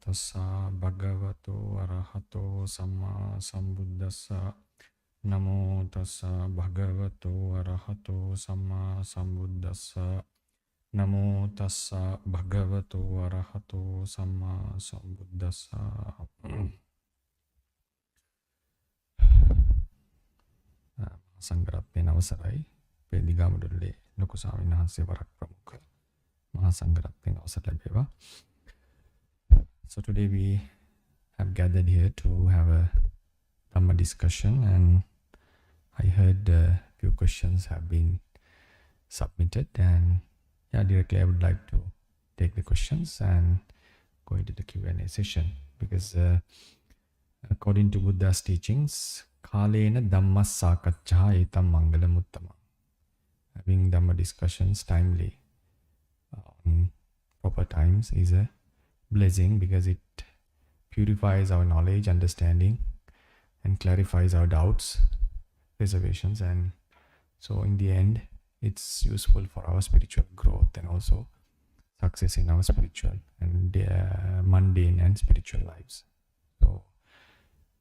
tassa bhagavato arahato samma sambuddhassa. Namo tassa bhagavato arahato samma sambuddhassa. Namo tassa bhagavato arahato samma sambuddhassa. සංඝරත්නයේ අවසරයි වේදිකාමඩලේ ලොකු ස්වාමීන් වහන්සේ වරක් ප්‍රමුඛ මහා සංඝරත්නයේ අවසර ලැබේවා. So today we have gathered here to have a Dhamma discussion, and I heard a few questions have been submitted, and directly I would like to take the questions and go into the Q&A session, because according to Buddha's teachings, Kalena Dhamma Sakachcha etam Mangala Muththaman. Having Dhamma discussions timely on proper times is a blessing, because it purifies our knowledge, understanding, and clarifies our doubts, reservations, and so in the end it's useful for our spiritual growth and also success in our spiritual and mundane and spiritual lives. So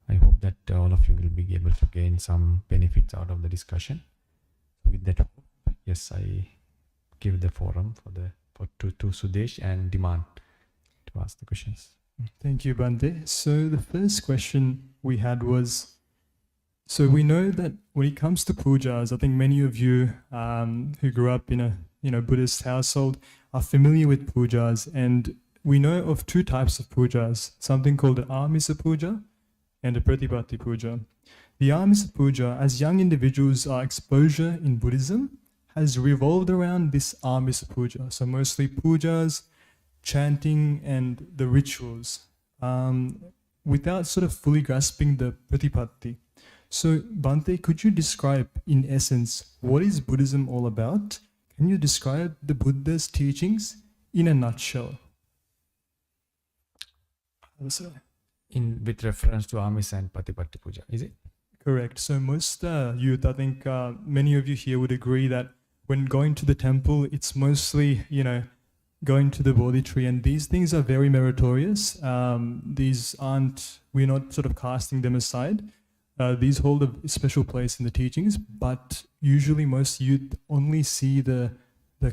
I hope that all of you will be able to gain some benefits out of the discussion. With that hope, yes, I give the forum to Sudesh and Diman to ask the questions. Thank you, Bhante. So the first question we had was, so we know that when it comes to pujas, I think many of you who grew up in a Buddhist household are familiar with pujas, and we know of two types of pujas, something called the Amisa puja and the Pratipatti puja. The Amisa puja, as young individuals, our exposure in Buddhism has revolved around this Amisa puja. So mostly pujas, chanting, and the rituals, without sort of fully grasping the Pratipatti. So Bhante, could you describe in essence what is Buddhism all about? Can you describe the Buddha's teachings in a nutshell? With reference to Amisa and Patipatti Puja, is it? Correct. So most youth, I think many of you here would agree that when going to the temple, it's mostly, going to the Bodhi tree, and these things are very meritorious. These aren't, we're not sort of casting them aside. These hold a special place in the teachings, but usually most youth only see the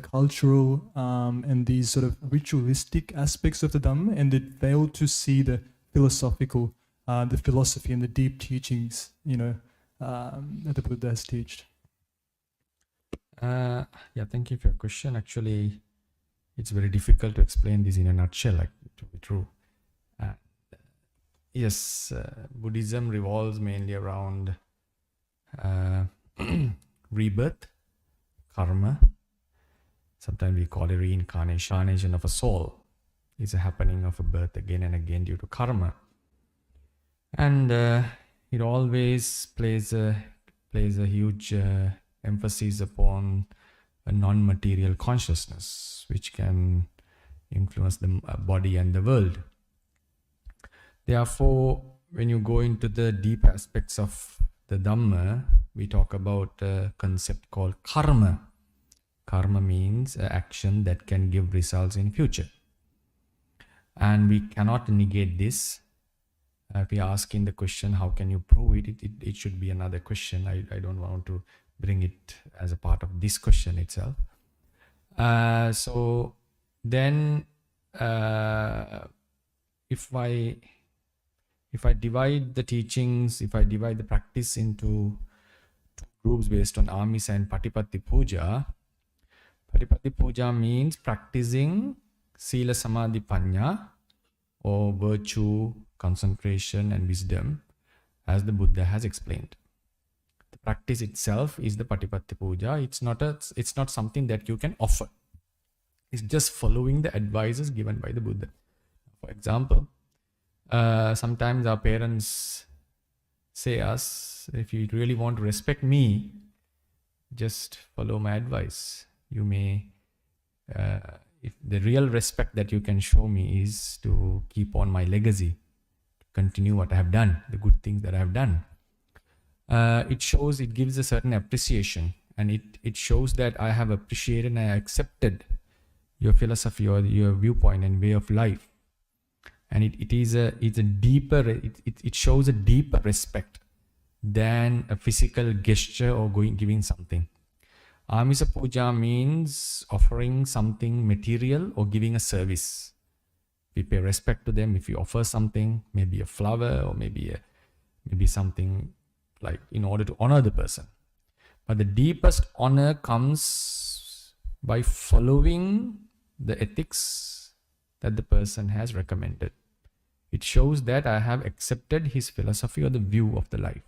cultural and these sort of ritualistic aspects of the Dhamma, and they fail to see the philosophical, the philosophy and the deep teachings, that the Buddha has taught. Thank you for your question. Actually, it's very difficult to explain this in a nutshell, to be true. Yes, Buddhism revolves mainly around rebirth, karma. Sometimes we call it reincarnation of a soul. It's a happening of a birth again and again due to karma. And it always plays a huge emphasis upon a non-material consciousness, which can influence the body and the world. Therefore, when you go into the deep aspects of the Dhamma, we talk about a concept called karma. Karma means an action that can give results in future. And we cannot negate this. If we are asking the question, how can you prove it? It should be another question. I don't want to bring it as a part of this question itself. So then, if I divide the teachings, if I divide the practice into two groups based on Amisa and Patipatti Puja, Patipatti Puja means practicing Sila Samadhi Panya, or virtue, concentration, and wisdom, as the Buddha has explained. The practice itself is the Patipatti Puja. It's not something that you can offer. It's just following the advices given by the Buddha. For example, sometimes our parents say us, if you really want to respect me, just follow my advice. You may, if the real respect that you can show me is to keep on my legacy, to continue what I have done, the good things that I have done. It gives a certain appreciation, and it shows that I have appreciated and I accepted your philosophy or your viewpoint and way of life. And it shows a deeper respect than a physical gesture or giving something. Amisa puja means offering something material or giving a service. We pay respect to them if you offer something, maybe a flower or maybe something like in order to honor the person. But the deepest honor comes by following the ethics that the person has recommended. It shows that I have accepted his philosophy or the view of the life.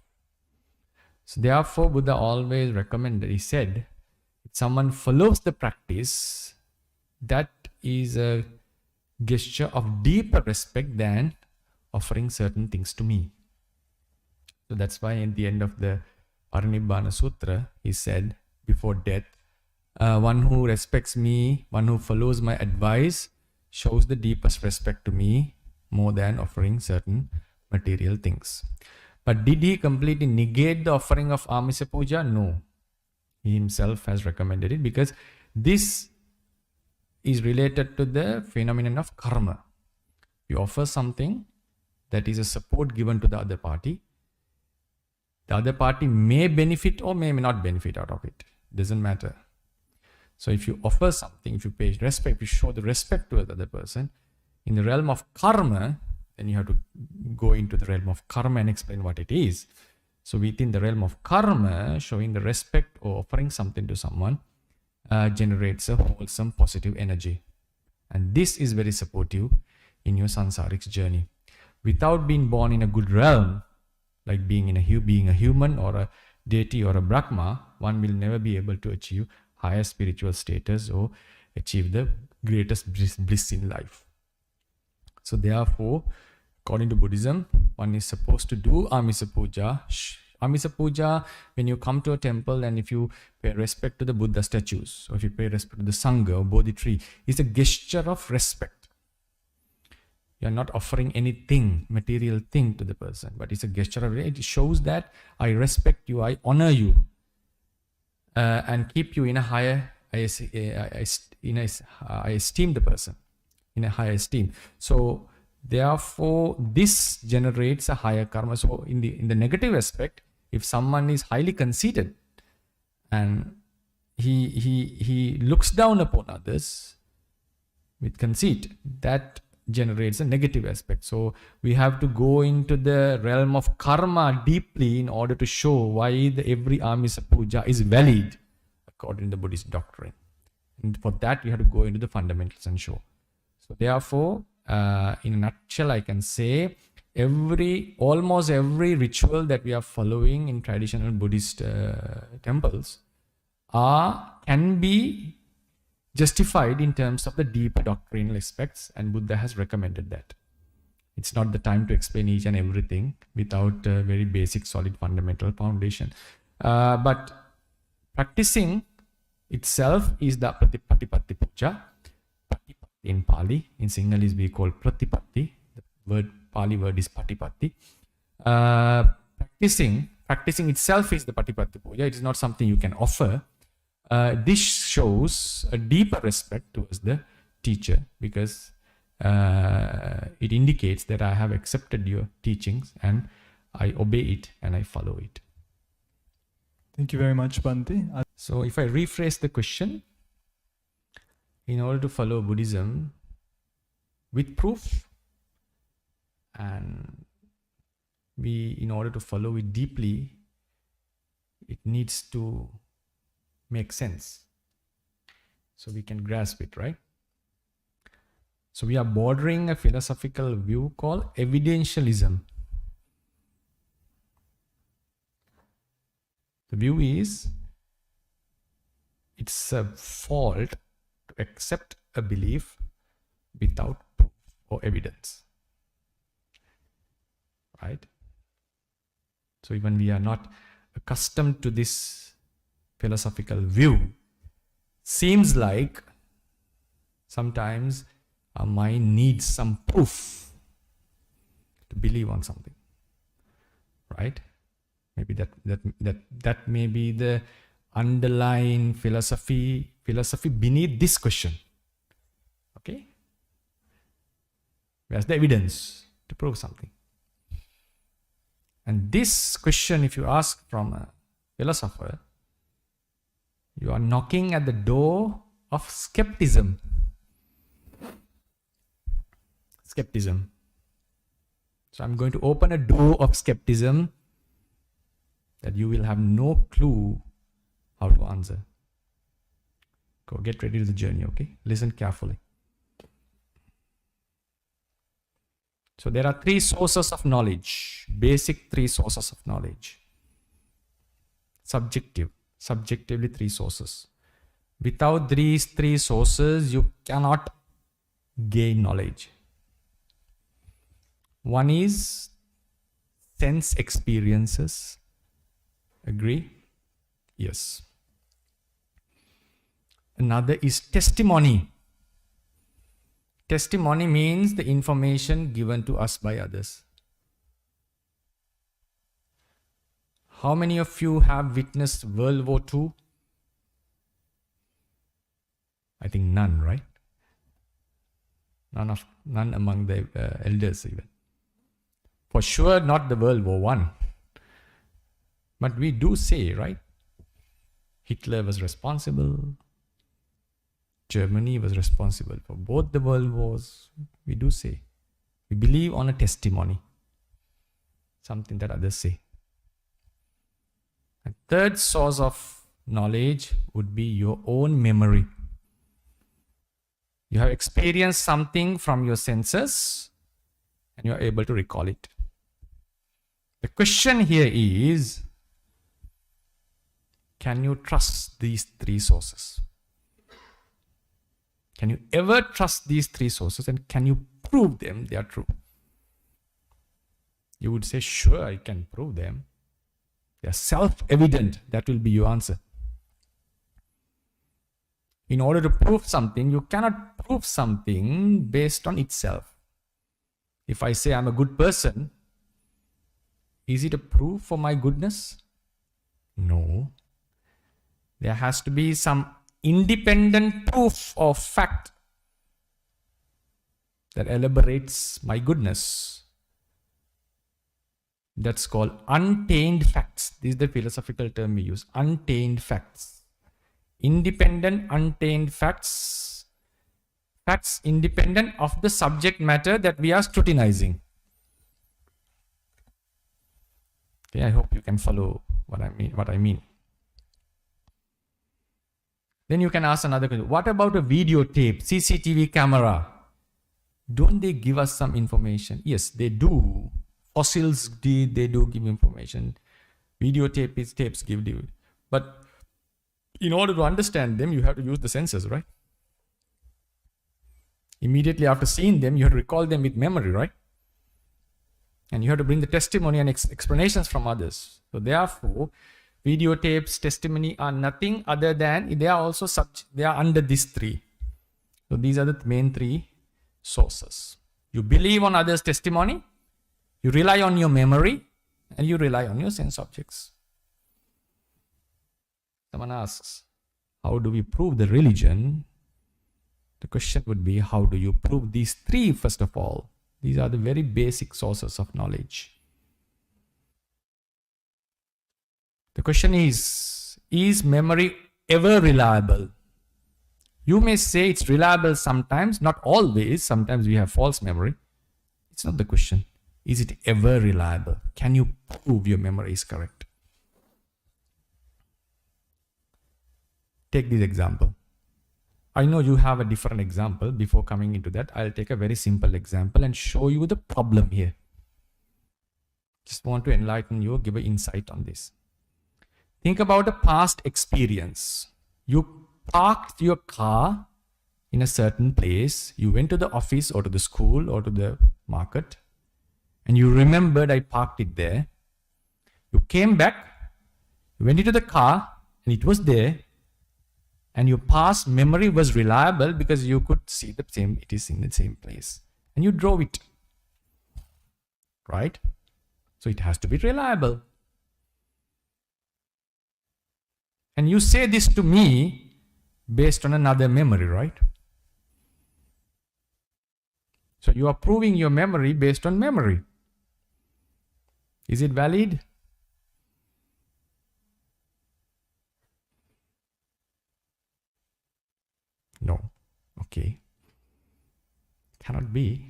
So therefore, Buddha always recommended, he said, if someone follows the practice, that is a gesture of deeper respect than offering certain things to me. So that's why at the end of the Parinibbana Sutra, he said, before death, one who respects me, one who follows my advice, shows the deepest respect to me more than offering certain material things. But did he completely negate the offering of Amisa Puja? No. He himself has recommended it because this is related to the phenomenon of karma. You offer something that is a support given to the other party. The other party may benefit or may not benefit out of it. Doesn't matter. So if you offer something, if you pay respect, if you show the respect to the other person, in the realm of karma, then you have to go into the realm of karma and explain what it is. So within the realm of karma, showing the respect or offering something to someone generates a wholesome positive energy. And this is very supportive in your sansaric journey. Without being born in a good realm, like being a human or a deity or a Brahma, one will never be able to achieve higher spiritual status or achieve the greatest bliss in life. So therefore, according to Buddhism, one is supposed to do Amisa Puja. Amisa Puja, when you come to a temple and if you pay respect to the Buddha statues, or if you pay respect to the Sangha or Bodhi tree, it's a gesture of respect. You are not offering anything, material thing to the person, but it's a gesture of it shows that I respect you, I honor you, and keep you in a higher, I esteem the person in a higher esteem. So therefore, this generates a higher karma. So in the negative aspect, if someone is highly conceited and he looks down upon others with conceit, that generates a negative aspect. So we have to go into the realm of karma deeply in order to show why every Amisa Puja is valid according to the Buddhist doctrine. And for that, you have to go into the fundamentals and show. So therefore, in a nutshell, I can say almost every ritual that we are following in traditional Buddhist temples can be justified in terms of the deep doctrinal aspects, and Buddha has recommended that. It's not the time to explain each and everything without a very basic, solid, fundamental foundation. But practicing itself is the Pratipatti Puja. In Pali, in Sinhalese we call Pratipatti. The Pali word is Patipatti. Practicing itself is the Patipatti Puja. It is not something you can offer. This shows a deeper respect towards the teacher because it indicates that I have accepted your teachings and I obey it and I follow it. Thank you very much, Bhante. So if I rephrase the question, in order to follow Buddhism with proof, and in order to follow it deeply, it needs to make sense. So we can grasp it, right? So we are bordering a philosophical view called evidentialism. The view is, it's a fault to accept a belief without proof or evidence, right? So even we are not accustomed to this philosophical view, seems like sometimes our mind needs some proof to believe on something, right? Maybe that may be the underlying philosophy beneath this question. Okay? Where's the evidence to prove something? And this question, if you ask from a philosopher, you are knocking at the door of skepticism. Skepticism. So I'm going to open a door of skepticism that you will have no clue how to answer. Go get ready to the journey, okay? Listen carefully. So there are three sources of knowledge, basic three sources of knowledge. Subjectively three sources. Without these three sources, you cannot gain knowledge. One is sense experiences. Agree? Yes. Another is testimony. Testimony means the information given to us by others. How many of you have witnessed World War II? I think none, right? None among the elders even. For sure not the World War I. But we do say, right? Hitler was responsible. Germany was responsible for both the world wars. We do say. We believe on a testimony. Something that others say. A third source of knowledge would be your own memory. You have experienced something from your senses and you are able to recall it. The question here is, can you trust these three sources? Can you ever trust these three sources, and can you prove them they are true? You would say, sure, I can prove them. They are self-evident. That will be your answer. In order to prove something, you cannot prove something based on itself. If I say I'm a good person, is it a proof for my goodness? No. There has to be some independent proof or fact that elaborates my goodness. That's called untainted facts. This is the philosophical term we use. Untainted facts. Independent, untainted facts. Facts independent of the subject matter that we are scrutinizing. Okay, I hope you can follow what I mean. Then you can ask another question. What about a videotape, CCTV camera? Don't they give us some information? Yes, they do. Fossils, they do give information. Tapes give. But in order to understand them, you have to use the senses, right? Immediately after seeing them, you have to recall them with memory, right? And you have to bring the testimony and explanations from others. So therefore, videotapes, testimony are nothing other than they are under these three. So these are the main three sources. You believe on others' testimony, you rely on your memory, and you rely on your sense objects. Someone asks, how do we prove the religion? The question would be, how do you prove these three first of all? These are the very basic sources of knowledge. The question is memory ever reliable? You may say it's reliable sometimes, not always. Sometimes we have false memory. It's not the question. Is it ever reliable? Can you prove your memory is correct? Take this example. I know you have a different example. Before coming into that, I'll take a very simple example and show you the problem here. Just want to enlighten you, give an insight on this. Think about a past experience. You parked your car in a certain place. You went to the office or to the school or to the market. And you remembered I parked it there. You came back. You went into the car and it was there. And your past memory was reliable because you could see it is in the same place. And you drove it. Right? So it has to be reliable. And you say this to me based on another memory, right? So you are proving your memory based on memory. Is it valid? No. Okay. Cannot be.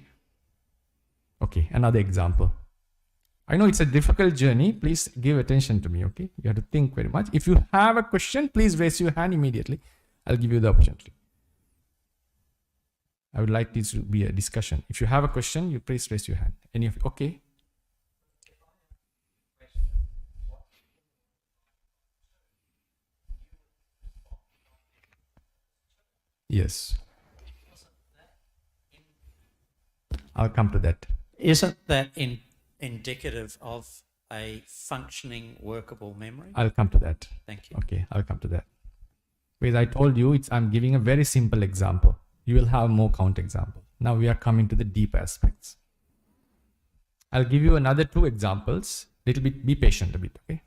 Okay, another example. I know it's a difficult journey. Please give attention to me, okay? You have to think very much. If you have a question, please raise your hand immediately. I'll give you the opportunity. I would like this to be a discussion. If you have a question, you please raise your hand. Any of you? Okay. Yes. I'll come to that. Isn't that indicative of a functioning, workable memory? I'll come to that. Thank you. Okay, I'll come to that. Because I told you, I'm giving a very simple example. You will have more counterexamples. Now we are coming to the deep aspects. I'll give you another 2 examples. Little bit, be patient a bit, okay?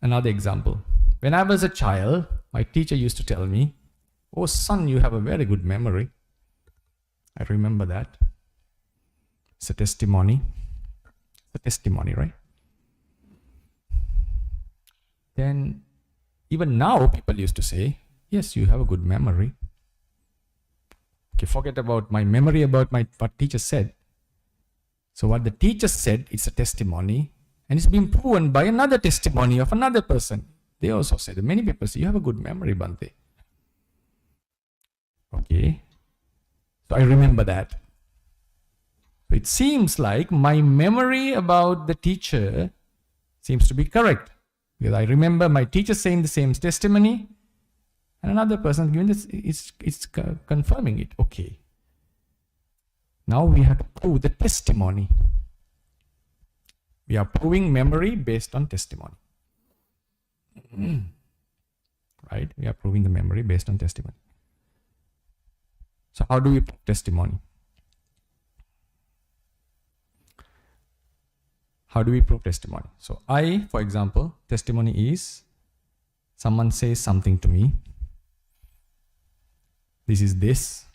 Another example. When I was a child, my teacher used to tell me, "Oh son, you have a very good memory." I remember that. It's a testimony. It's a testimony, right? Then, even now, people used to say, "Yes, you have a good memory." Okay, forget about my memory about what teacher said. So what the teacher said, it's a testimony, and it's been proven by another testimony of another person. They also said, many people say, "You have a good memory, Bhante." Okay. So I remember that. So it seems like my memory about the teacher seems to be correct. Because I remember my teacher saying the same testimony, and another person giving this, it's confirming it. Okay. Now we have to prove the testimony. We are proving memory based on testimony. Right? We are proving the memory based on testimony. So how do we prove testimony? How do we prove testimony? So for example, testimony is someone says something to me. This is this.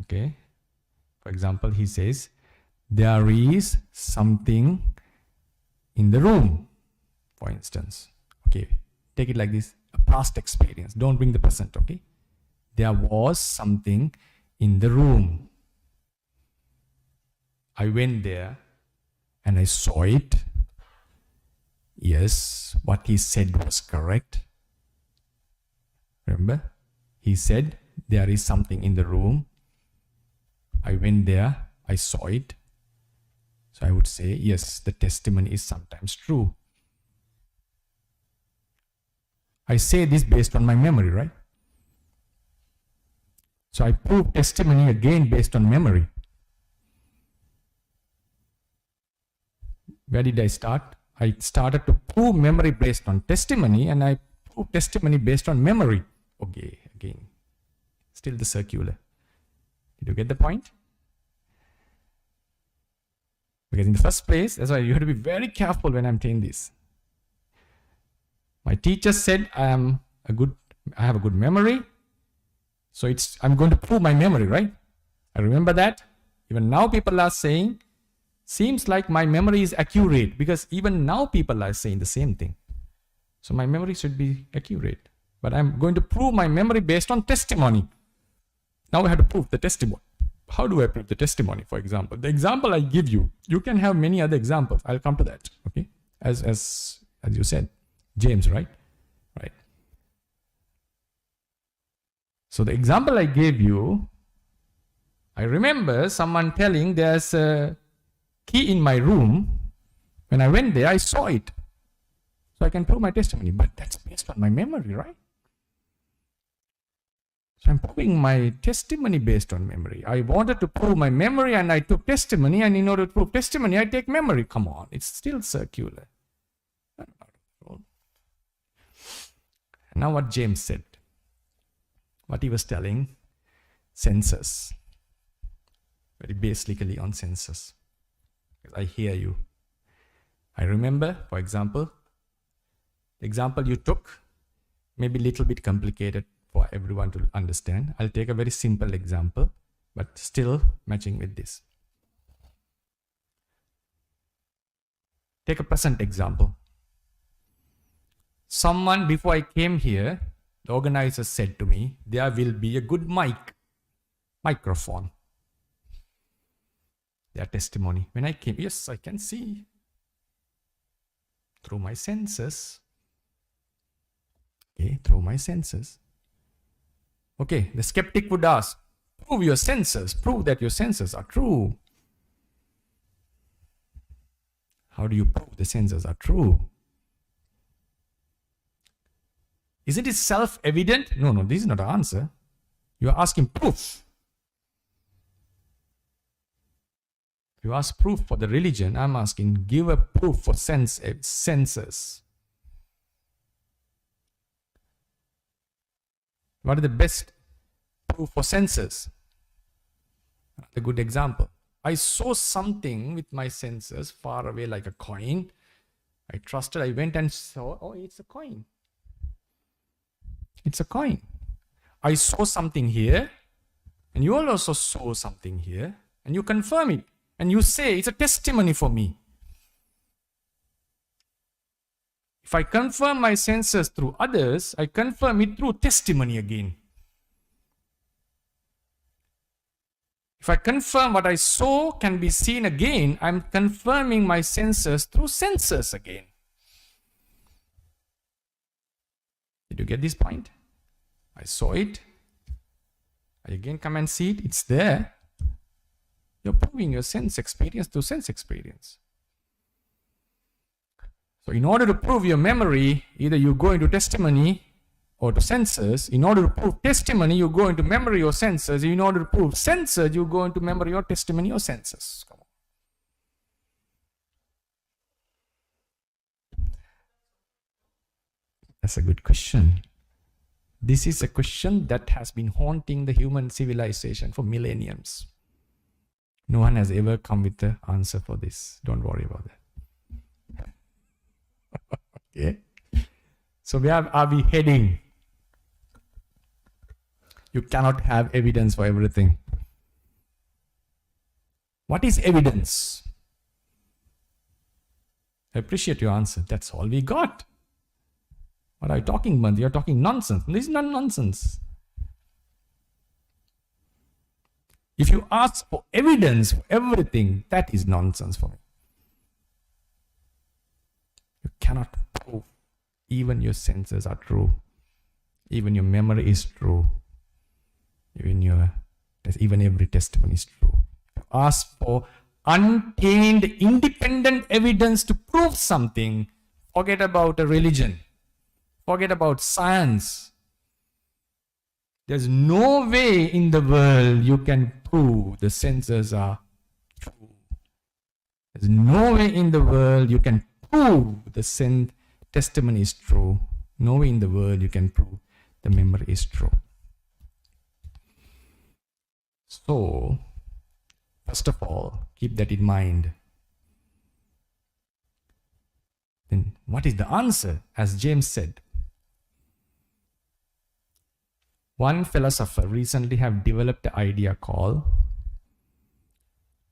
Okay. For example, he says, "There is something in the room," for instance. Okay. Take it like this, a past experience. Don't bring the present, okay? There was something in the room. I went there and I saw it. Yes, what he said was correct. Remember? He said, "There is something in the room. I went there, I saw it." So I would say, yes, the testimony is sometimes true. I say this based on my memory, right? So I prove testimony again based on memory. Where did I start? I started to prove memory based on testimony, and I prove testimony based on memory. Okay, again, still the circular. Did you get the point? Because in the first place, that's why you have to be very careful when I'm saying this. My teacher said I have a good memory. So I'm going to prove my memory, right? I remember that. Even now people are saying, seems like my memory is accurate, because even now people are saying the same thing. So my memory should be accurate. But I'm going to prove my memory based on testimony. Now I have to prove the testimony. How do I prove the testimony, for example? The example I give you, you can have many other examples. I'll come to that, okay? As you said, James, right? Right. So the example I gave you, I remember someone telling there's a key in my room. When I went there, I saw it. So I can prove my testimony, but that's based on my memory, right? So I'm proving my testimony based on memory. I wanted to prove my memory and I took testimony, and in order to prove testimony, I take memory. Come on, it's still circular. Now what James said, what he was telling, senses. Very basically on senses. I hear you. I remember, for example, the example you took may be a little bit complicated for everyone to understand. I'll take a very simple example. but still matching with this. Take a present example. Someone, before I came here, the organizer said to me, there will be a good microphone. Their testimony. When I came, yes, I can see through my senses. Okay, through my senses. Okay, the skeptic would ask, prove your senses, prove that your senses are true. How do you prove the senses are true? Isn't it self-evident? No, this is not the answer. You are asking proof. If you ask proof for the religion, I'm asking give a proof for senses. What is the best proof for senses? A good example. I saw something with my senses far away like a coin. I trusted, I went and saw, oh, it's a coin. It's a coin. I saw something here, and you all also saw something here, and you confirm it. And you say, it's a testimony for me. If I confirm my senses through others, I confirm it through testimony again. If I confirm what I saw can be seen again, I'm confirming my senses through senses again. Did you get this point? I saw it. I again come and see it. It's there. You're proving your sense experience through sense experience. So in order to prove your memory, either you go into testimony or to senses. In order to prove testimony, you go into memory or senses. In order to prove senses, you go into memory or testimony or senses. Come on. That's a good question. This is a question that has been haunting the human civilization for millenniums. No one has ever come with the answer for this. Don't worry about that. Okay. So where are we heading? You cannot have evidence for everything. What is evidence? I appreciate your answer. That's all we got. What are you talking about? You're talking nonsense. This is not nonsense. If you ask for evidence for everything, that is nonsense for me. You cannot prove even your senses are true. Even your memory is true. Even every testimony is true. Ask for untainted, independent evidence to prove something. Forget about a religion. Forget about science. There's no way in the world you can prove the senses are true. There's no way in the world you can prove the testimony is true. No way in the world you can prove the memory is true. So, first of all, keep that in mind. Then, what is the answer? As James said, one philosopher recently have developed an idea called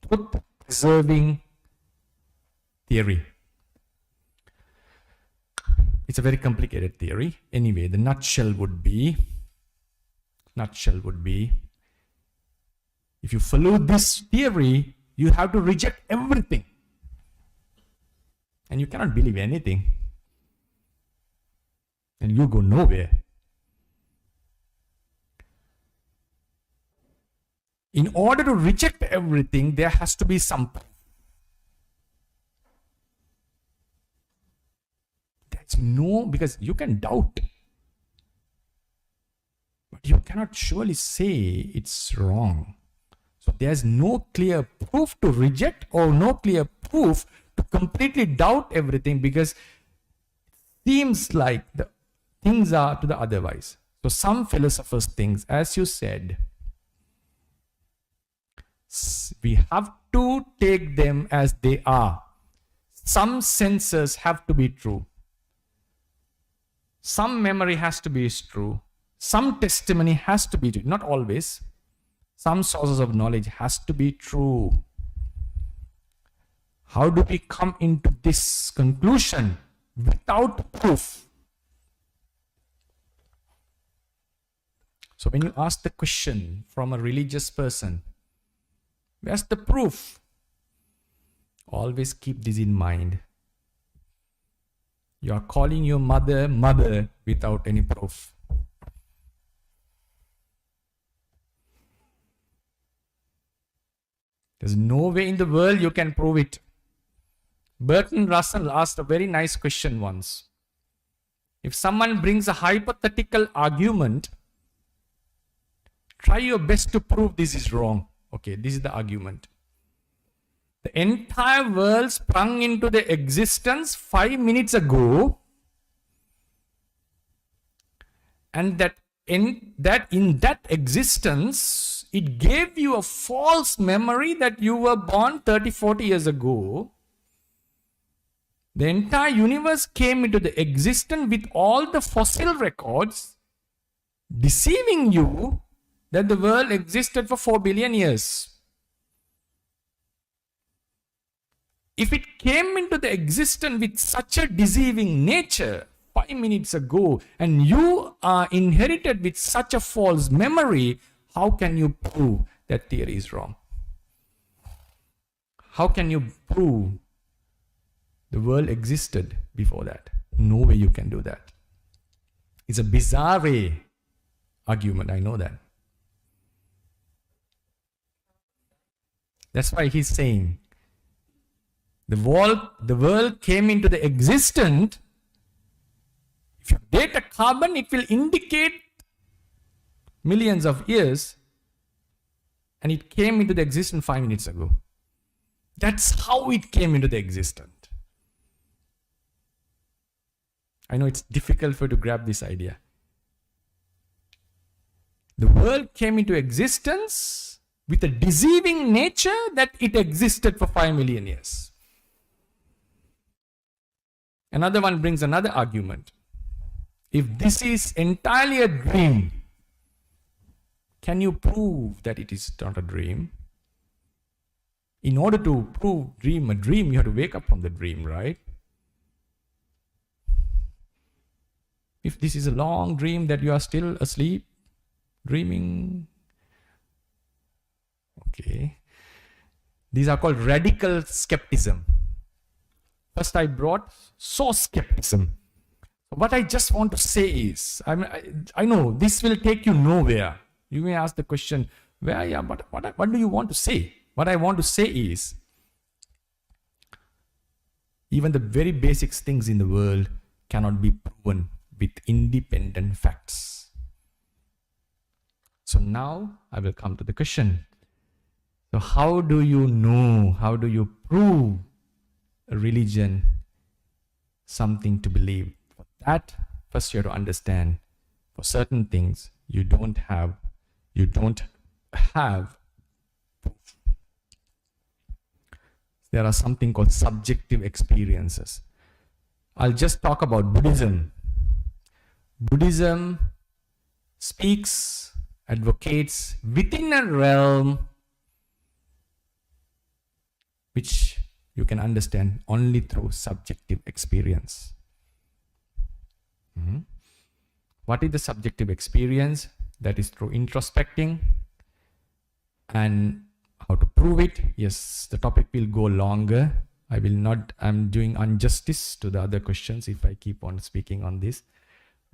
truth preserving theory. It's a very complicated theory. Anyway, the nutshell would be, if you follow this theory, you have to reject everything. And you cannot believe anything. And you go nowhere. In order to reject everything, there has to be some proof. That's because you can doubt. But you cannot surely say it's wrong. So there's no clear proof to reject or no clear proof to completely doubt everything, because it seems like the things are to the otherwise. So some philosophers think, as you said, we have to take them as they are. Some senses have to be true. Some memory has to be true. Some testimony has to be true. Not always. Some sources of knowledge has to be true. How do we come into this conclusion without proof? So when you ask the question from a religious person, where's the proof? Always keep this in mind. You are calling your mother, mother without any proof. There's no way in the world you can prove it. Bertrand Russell asked a very nice question once. If someone brings a hypothetical argument, try your best to prove this is wrong. Okay, this is the argument. The entire world sprung into the existence 5 minutes ago, and that in that existence, it gave you a false memory that you were born 30, 40 years ago. The entire universe came into the existence with all the fossil records, deceiving you that the world existed for 4 billion years. If it came into the existence with such a deceiving nature 5 minutes ago, and you are inherited with such a false memory, how can you prove that theory is wrong? How can you prove the world existed before that? No way you can do that. It's a bizarre argument, I know that. That's why he's saying, the world came into the existence. If you date a carbon, it will indicate millions of years, and it came into the existence 5 minutes ago. That's how it came into the existence. I know it's difficult for you to grab this idea. The world came into existence with a deceiving nature that it existed for 5 million years. Another one brings another argument. If this is entirely a dream, can you prove that it is not a dream? In order to prove a dream, you have to wake up from the dream, right? If this is a long dream that you are still asleep, dreaming, okay. These are called radical skepticism. First I brought source skepticism. What I just want to say is, I know this will take you nowhere. You may ask the question, what do you want to say? What I want to say is, even the very basic things in the world cannot be proven with independent facts. So now I will come to the question. So how do you know, how do you prove a religion something to believe? For that, first you have to understand, for certain things, you don't have proof. There are something called subjective experiences. I'll just talk about Buddhism. Buddhism speaks, advocates within a realm which you can understand only through subjective experience. What is the subjective experience? That is through introspecting. And how to prove it? Yes, the topic will go longer. I'm doing injustice to the other questions if I keep on speaking on this,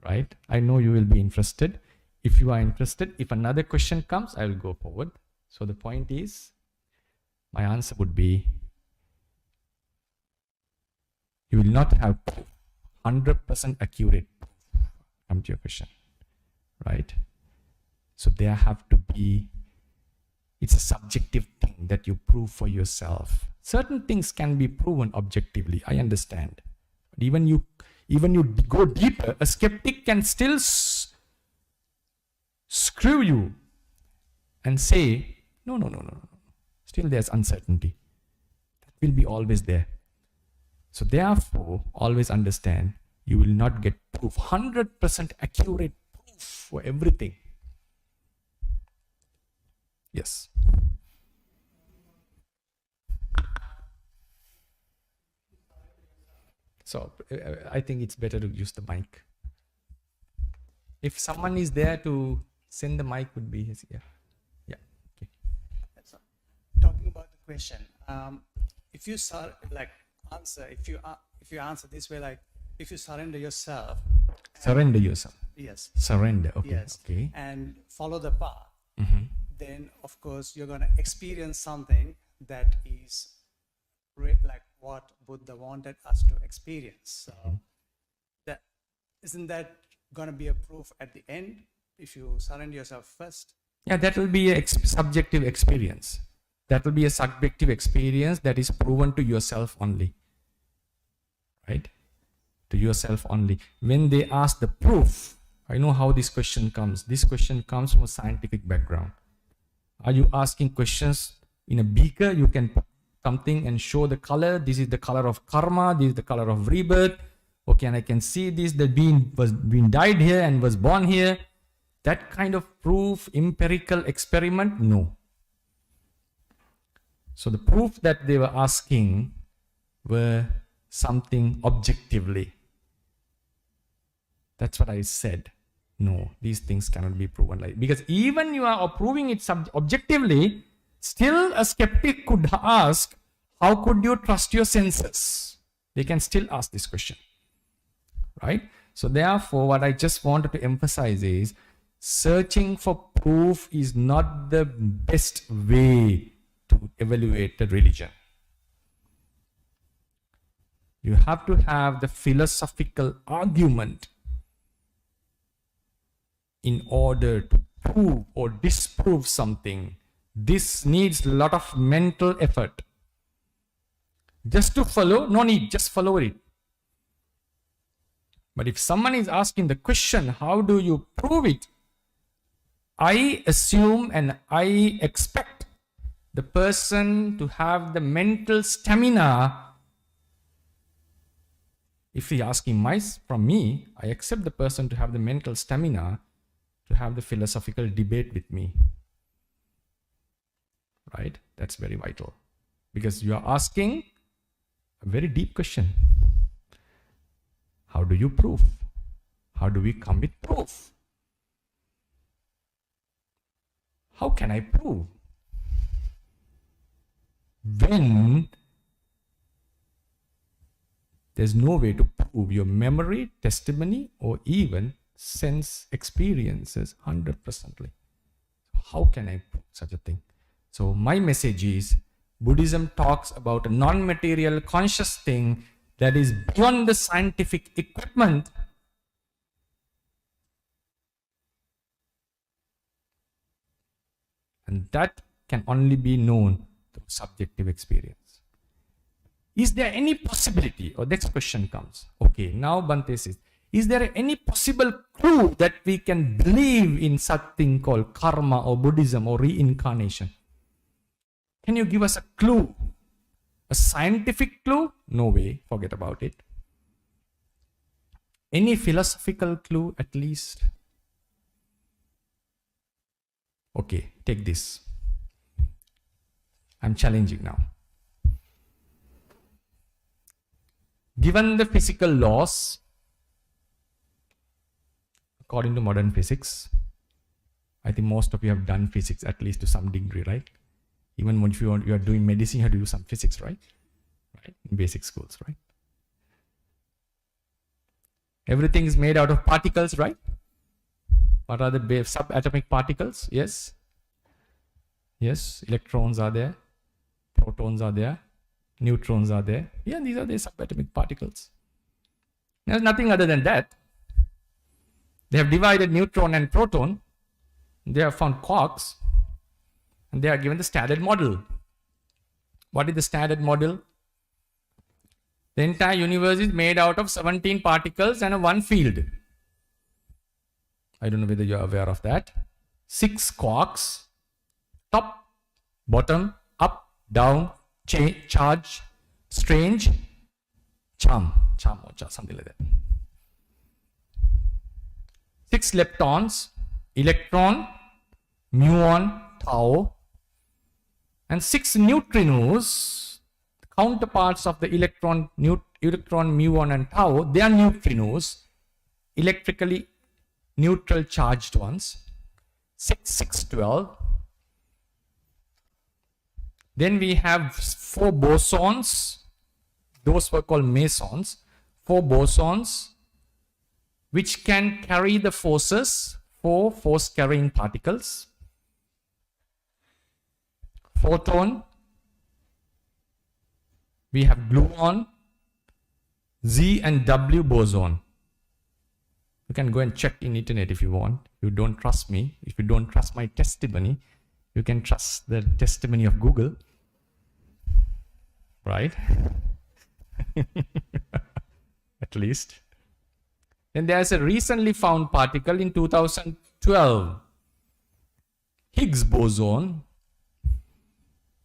right? I know you will be interested. If you are interested, if another question comes, I will go forward. So the point is, my answer would be, you will not have 100% accurate proof. Come to your question, right? So there have to be, it's a subjective thing that you prove for yourself. Certain things can be proven objectively, I understand. But even you go deeper, a skeptic can still screw you and say, no. Still there's uncertainty. That will be always there. So therefore, always understand, you will not get proof, 100% accurate proof for everything. Yes. So I think it's better to use the mic. If someone is there to send the mic, would be his, yeah. Yeah. Okay. So, talking about the question, if you answer this way, like if you surrender yourself. Surrender yourself. Yes. Surrender. Okay. Yes. Okay. And follow the path. Mm-hmm. Then of course you're going to experience something that is like what Buddha wanted us to experience. So that isn't that going to be a proof at the end if you surrender yourself first? Yeah, that will be a subjective experience. That will be a subjective experience that is proven to yourself only. Right? To yourself only. When they ask the proof, I know how this question comes. This question comes from a scientific background. Are you asking questions in a beaker? You can put something and show the color. This is the color of karma. This is the color of rebirth. Okay, and I can see this. The being died here and was born here. That kind of proof, empirical experiment, no. So the proof that they were asking were something objectively. That's what I said. No, these things cannot be proven like, because even you are proving it objectively, still a skeptic could ask, how could you trust your senses? They can still ask this question, right? So therefore, what I just wanted to emphasize is, searching for proof is not the best way to evaluate the religion. You have to have the philosophical argument in order to prove or disprove something. This needs a lot of mental effort. Just to follow, no need, just follow it. But if someone is asking the question, how do you prove it? I assume and I expect the person to have the mental stamina. If he asking from me, I accept the person to have the mental stamina to have the philosophical debate with me. Right? That's very vital. Because you are asking a very deep question. How do you prove? How do we come with proof? How can I prove? When there's no way to prove your memory, testimony, or even sense experiences 100%. How can I prove such a thing? So my message is, Buddhism talks about a non-material conscious thing that is beyond the scientific equipment. And that can only be known through subjective experience. Is there any possibility, or next question comes, okay, now Bhante says, is there any possible clue that we can believe in such thing called karma or Buddhism or reincarnation? Can you give us a clue? A scientific clue? No way, forget about it. Any philosophical clue at least? Okay, take this. I'm challenging now. Given the physical laws, according to modern physics, I think most of you have done physics at least to some degree, right? Even if you are doing medicine, you have to do some physics, right? Right? In basic schools, right? Everything is made out of particles, right? What are the subatomic particles? Yes. Yes, electrons are there, protons are there, neutrons are there. Yeah, these are the subatomic particles. There's nothing other than that. They have divided neutron and proton. They have found quarks. And they are given the standard model. What is the standard model? The entire universe is made out of 17 particles and a one field. I don't know whether you are aware of that. 6 quarks, top, bottom, up, down, charge, strange, charm or something like that. 6 leptons, electron, muon, tau, And 6 neutrinos, counterparts of the electron, mu1 and tau, they are neutrinos, electrically neutral charged ones. 6, 6, 12. Then we have 4 bosons. Those were called mesons. 4 bosons, which can carry the forces, 4 force-carrying particles. Photon, we have gluon, Z and W boson. You can go and check in internet if you want. If you don't trust me, if you don't trust my testimony, you can trust the testimony of Google, right? At least. Then there's a recently found particle in 2012, Higgs boson.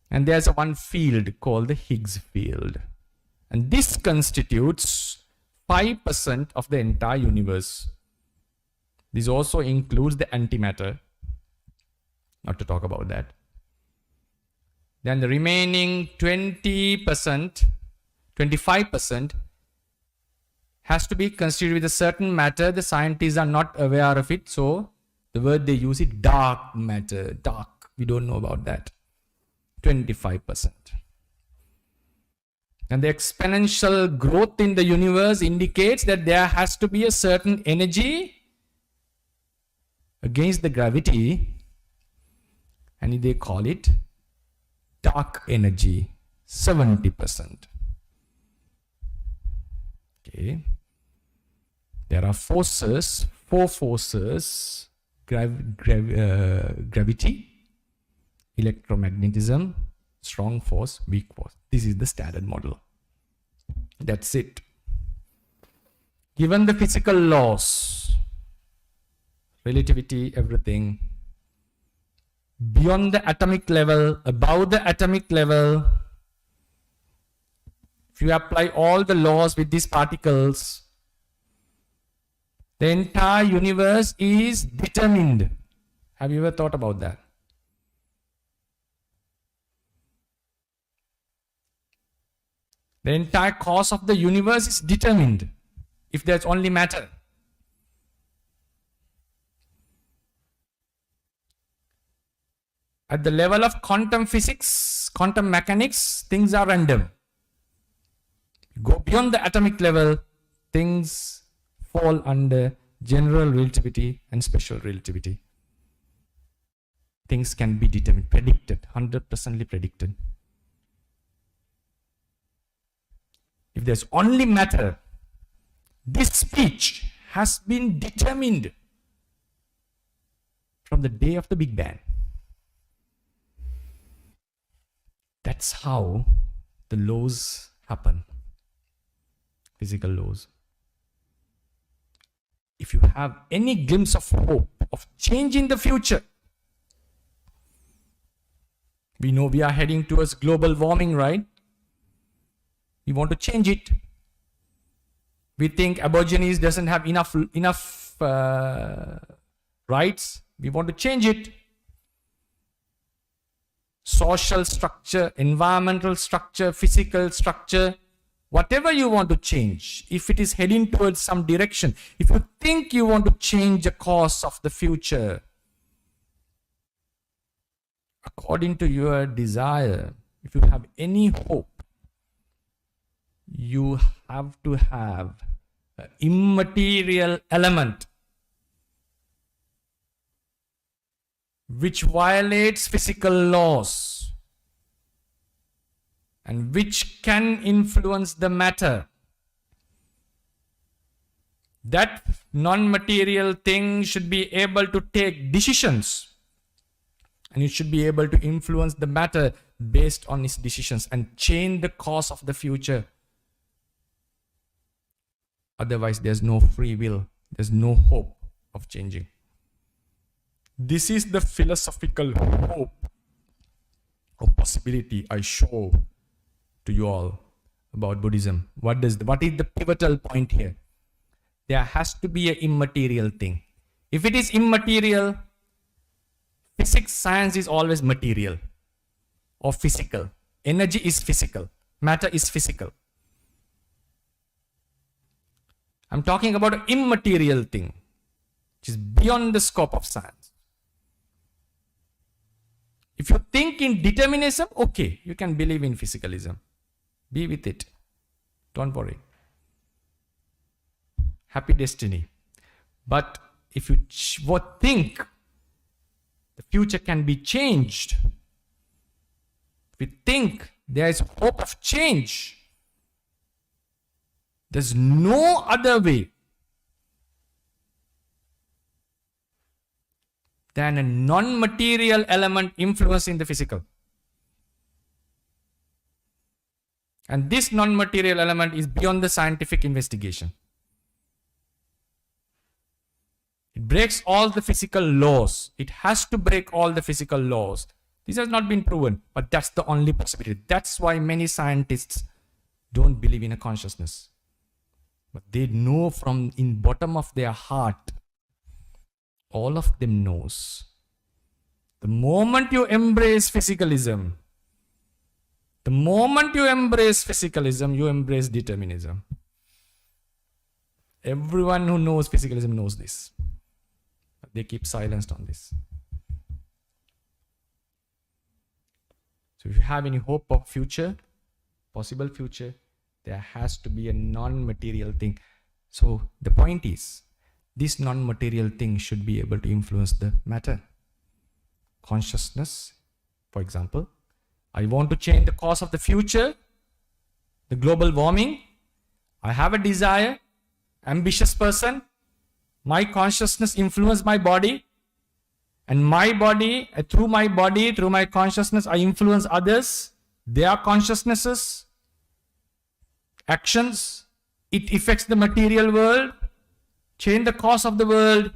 And there's one field called the Higgs field. And this constitutes 5% of the entire universe. This also includes the antimatter. Not to talk about that. Then the remaining 20%, 25% has to be considered with a certain matter. The scientists are not aware of it. So the word they use is dark matter. Dark. We don't know about that. 25%. And the exponential growth in the universe indicates that there has to be a certain energy against the gravity, and they call it dark energy, 70%. Okay. There are forces, 4 forces: gravity, electromagnetism, strong force, weak force. This is the standard model. That's it. Given the physical laws, relativity, everything, beyond the atomic level, above the atomic level, if you apply all the laws with these particles, the entire universe is determined. Have you ever thought about that? The entire course of the universe is determined if there's only matter. At the level of quantum physics, quantum mechanics, things are random. Go beyond the atomic level, things fall under general relativity and special relativity. Things can be determined, predicted, 100% predicted. If there's only matter, this speech has been determined from the day of the Big Bang. That's how the laws happen, physical laws. If you have any glimpse of hope of changing the future, we know we are heading towards global warming, right? We want to change it. We think Aborigines doesn't have enough rights. We want to change it. Social structure, environmental structure, physical structure, whatever you want to change, if it is heading towards some direction, if you think you want to change the course of the future, according to your desire, if you have any hope, you have to have an immaterial element which violates physical laws and which can influence the matter. That non-material thing should be able to take decisions, and it should be able to influence the matter based on its decisions and change the course of the future. Otherwise, there's no free will. There's no hope of changing. This is the philosophical hope or possibility I show to you all about Buddhism. What is the pivotal point here? There has to be an immaterial thing. If it is immaterial, physics, science is always material. or physical. Energy is physical. Matter is physical. I'm talking about an immaterial thing, which is beyond the scope of science. If you think in determinism, okay, you can believe in physicalism. Be with it. Don't worry. Happy destiny. But if you think the future can be changed, if you think there is hope of change, there's no other way than a non-material element influencing the physical. And this non-material element is beyond the scientific investigation. It breaks all the physical laws. It has to break all the physical laws. This has not been proven, but that's the only possibility. That's why many scientists don't believe in a consciousness. But they know from in bottom of their heart, all of them knows. The moment you embrace physicalism, you embrace determinism. Everyone who knows physicalism knows this. But they keep silenced on this. So if you have any hope of future, possible future, there has to be a non-material thing. So the point is, this non-material thing should be able to influence the matter. Consciousness, for example. I want to change the course of the future, the global warming. I have a desire, ambitious person. My consciousness influences my body. And my body, through my consciousness, I influence others, their consciousnesses, actions. It affects the material world, change the course of the world.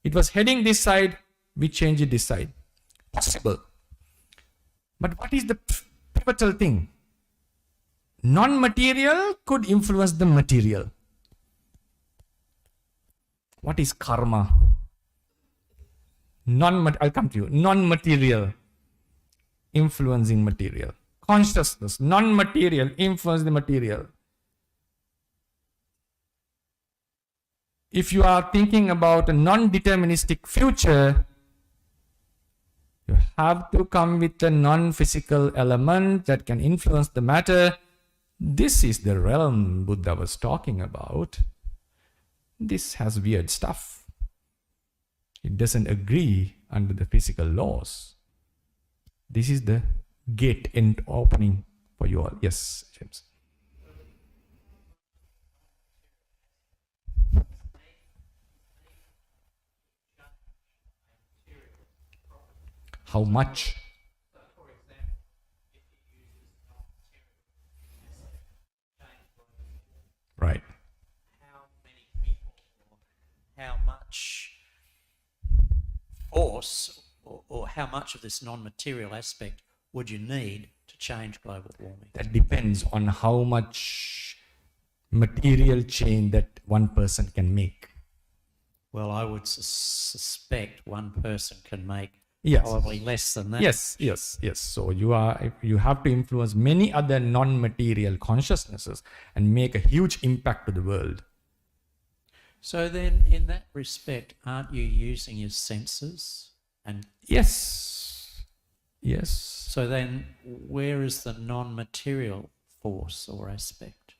It was heading this side, we change it this side. Possible. But what is the pivotal thing? Non-material could influence the material. What is karma? I'll come to you. Non-material influencing material. Consciousness, non-material influence the material. If you are thinking about a non-deterministic future, you have to come with a non-physical element that can influence the matter. This is the realm Buddha was talking about. This has weird stuff. It doesn't agree under the physical laws. This is the gate and opening for you all. Yes, James. How much? For example, if he uses non-material as a change, Right. how many people or how much force or how much of this non-material aspect would you need to change global warming? That depends on how much material change that one person can make. Well, I would suspect one person can make Yes. probably less than that. Yes. So you have to influence many other non-material consciousnesses and make a huge impact to the world. So then, in that respect, aren't you using your senses? And Yes. so then, where is the non-material force or aspect?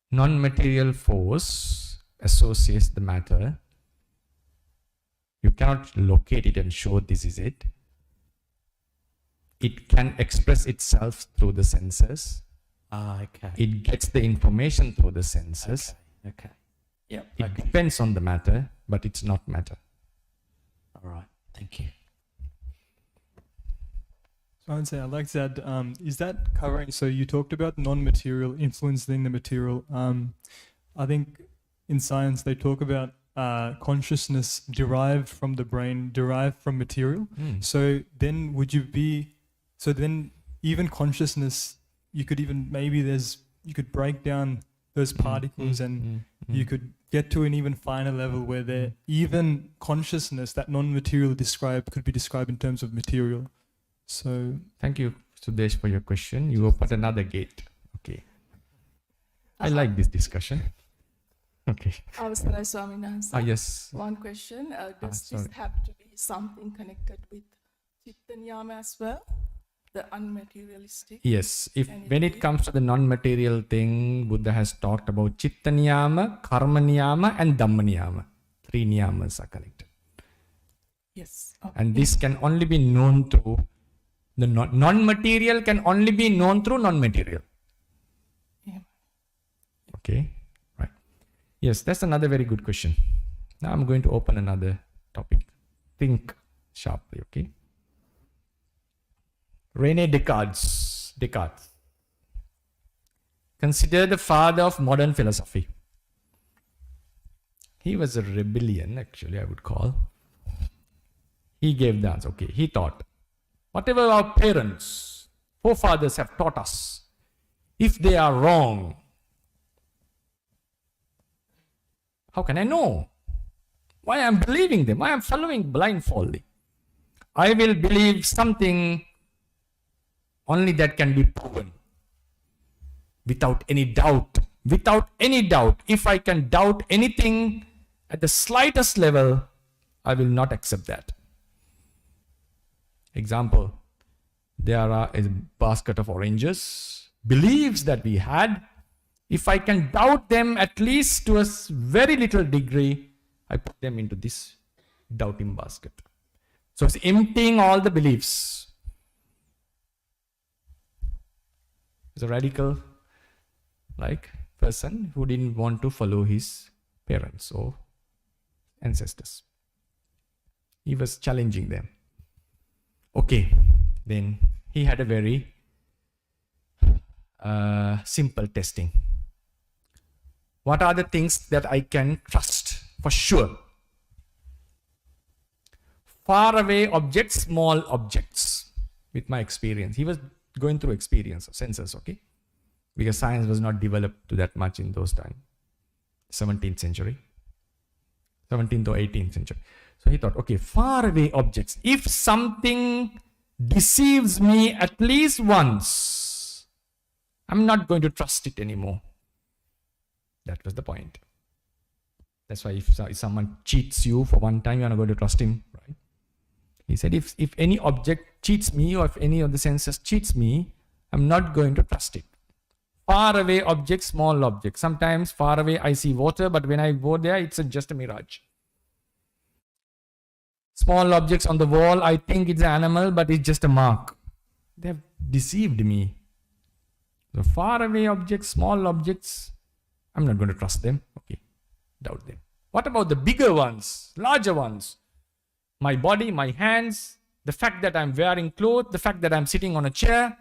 Non-material force associates the matter. You cannot locate it and show this is it. It can express itself through the senses. Okay. It gets the information through the senses. Okay. Yep. It depends on the matter, but it's not matter. All right. Thank you. So I'd like to add, is that covering, so you talked about non-material influencing the material. I think in science they talk about consciousness derived from the brain, derived from material. So then even consciousness, you could break down those particles and you could get to an even finer level where even consciousness, that non-material could be described in terms of material. So Thank you. Sudesh, for your question. You opened another gate. Okay. I like this discussion. Okay. අවසරයි ස්වාමීන් වහන්සේ. Yes. One question. Does this sorry. have to be something connected with Chitta Niyama as well? The unmaterialistic? Yes. When it comes to the non-material thing, Buddha has talked about Chitta Niyama, Karma Niyama, and Dhamma Niyama. 3 niyamas are connected. Yes. Okay. And this can only be known through the non-material can only be known through non-material. Yeah. Okay. Right. Yes, that's another very good question. Now I'm going to open another topic. Think sharply, okay? Rene Descartes. Considered the father of modern philosophy. He was a rebellion, actually, I would call. He gave the answer. Okay, he thought, whatever our parents, forefathers have taught us, if they are wrong, how can I know? Why I am believing them? Why I am following blindfoldly? I will believe something only that can be proven without any doubt. Without any doubt. If I can doubt anything at the slightest level, I will not accept that. Example, there are a basket of oranges, beliefs that we had. If I can doubt them at least to a very little degree, I put them into this doubting basket. So it's emptying all the beliefs. It's a radical person who didn't want to follow his parents or ancestors. He was challenging them. Okay, then he had a very simple testing. What are the things that I can trust for sure? Far away objects, small objects, with my experience. He was going through experience, senses, okay? Because science was not developed to that much in those times. 17th century. 17th or 18th century. So he thought, okay, far away objects. If something deceives me at least once, I'm not going to trust it anymore. That was the point. That's why if someone cheats you for one time, you're not going to trust him, right? He said, if any object cheats me or if any of the senses cheats me, I'm not going to trust it. Far away objects, small objects. Sometimes far away I see water, but when I go there, it's just a mirage. Small objects on the wall, I think it's an animal, but it's just a mark. They have deceived me. So far away objects, small objects, I'm not going to trust them. Okay, doubt them. What about the bigger ones, larger ones? My body, my hands, the fact that I'm wearing clothes, the fact that I'm sitting on a chair,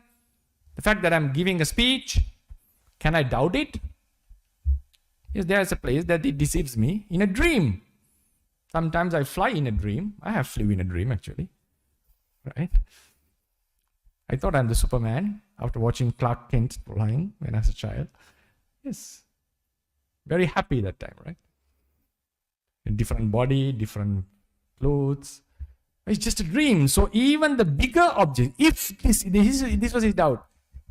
the fact that I'm giving a speech, can I doubt it? Yes, there is a place that it deceives me in a dream. Sometimes I fly in a dream. I have flew in a dream actually, right? I thought I'm the Superman after watching Clark Kent flying when I was a child. Yes, very happy that time, right? A different body, different clothes. It's just a dream. So even the bigger object, if this was his doubt,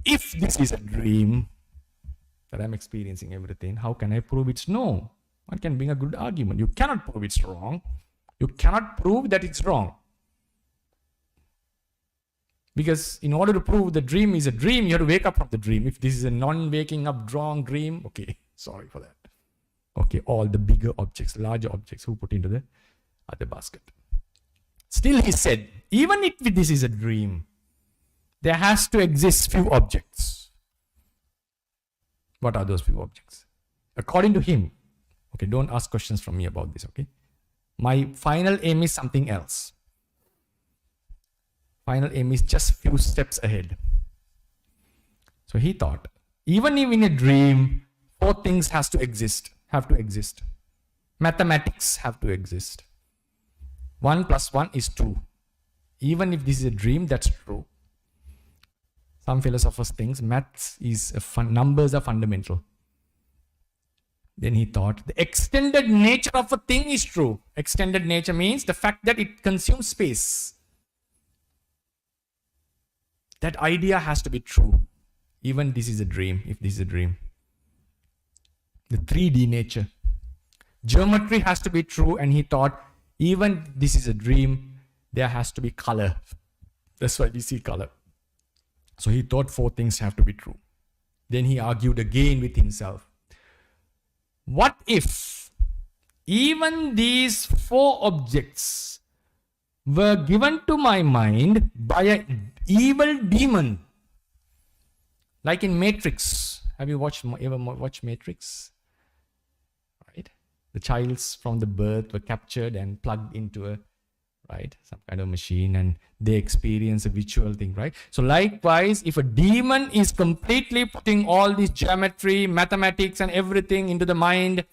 if this is a dream that I'm experiencing everything, how can I prove it's no? One can bring a good argument. You cannot prove it's wrong. You cannot prove that it's wrong. Because in order to prove the dream is a dream, you have to wake up from the dream. If this is a non-waking up, wrong dream, okay, sorry for that. Okay, all the bigger objects, larger objects, who put into the other basket. Still, he said, even if this is a dream, there has to exist few objects. What are those few objects? According to him, okay, don't ask questions from me about this, okay? My final aim is something else. Final aim is just few steps ahead. So he thought, even if in a dream, 4 things have to exist. Mathematics have to exist. 1 + 1 is 2. Even if this is a dream, that's true. Some philosophers think maths is numbers are fundamental. Then he thought the extended nature of a thing is true. Extended nature means the fact that it consumes space. that idea has to be true. Even this is a dream, if this is a dream. The 3D nature. Geometry has to be true, and he thought, even this is a dream, there has to be color. That's why we see color. So he thought 4 things have to be true. Then he argued again with himself. What if even these 4 objects were given to my mind by an evil demon? Like in Matrix. Have you ever watched Matrix? Right? The childs from the birth were captured and plugged into some kind of machine, and they experience a visual thing, right? So likewise, if a demon is completely putting all this geometry, mathematics and everything into the mind,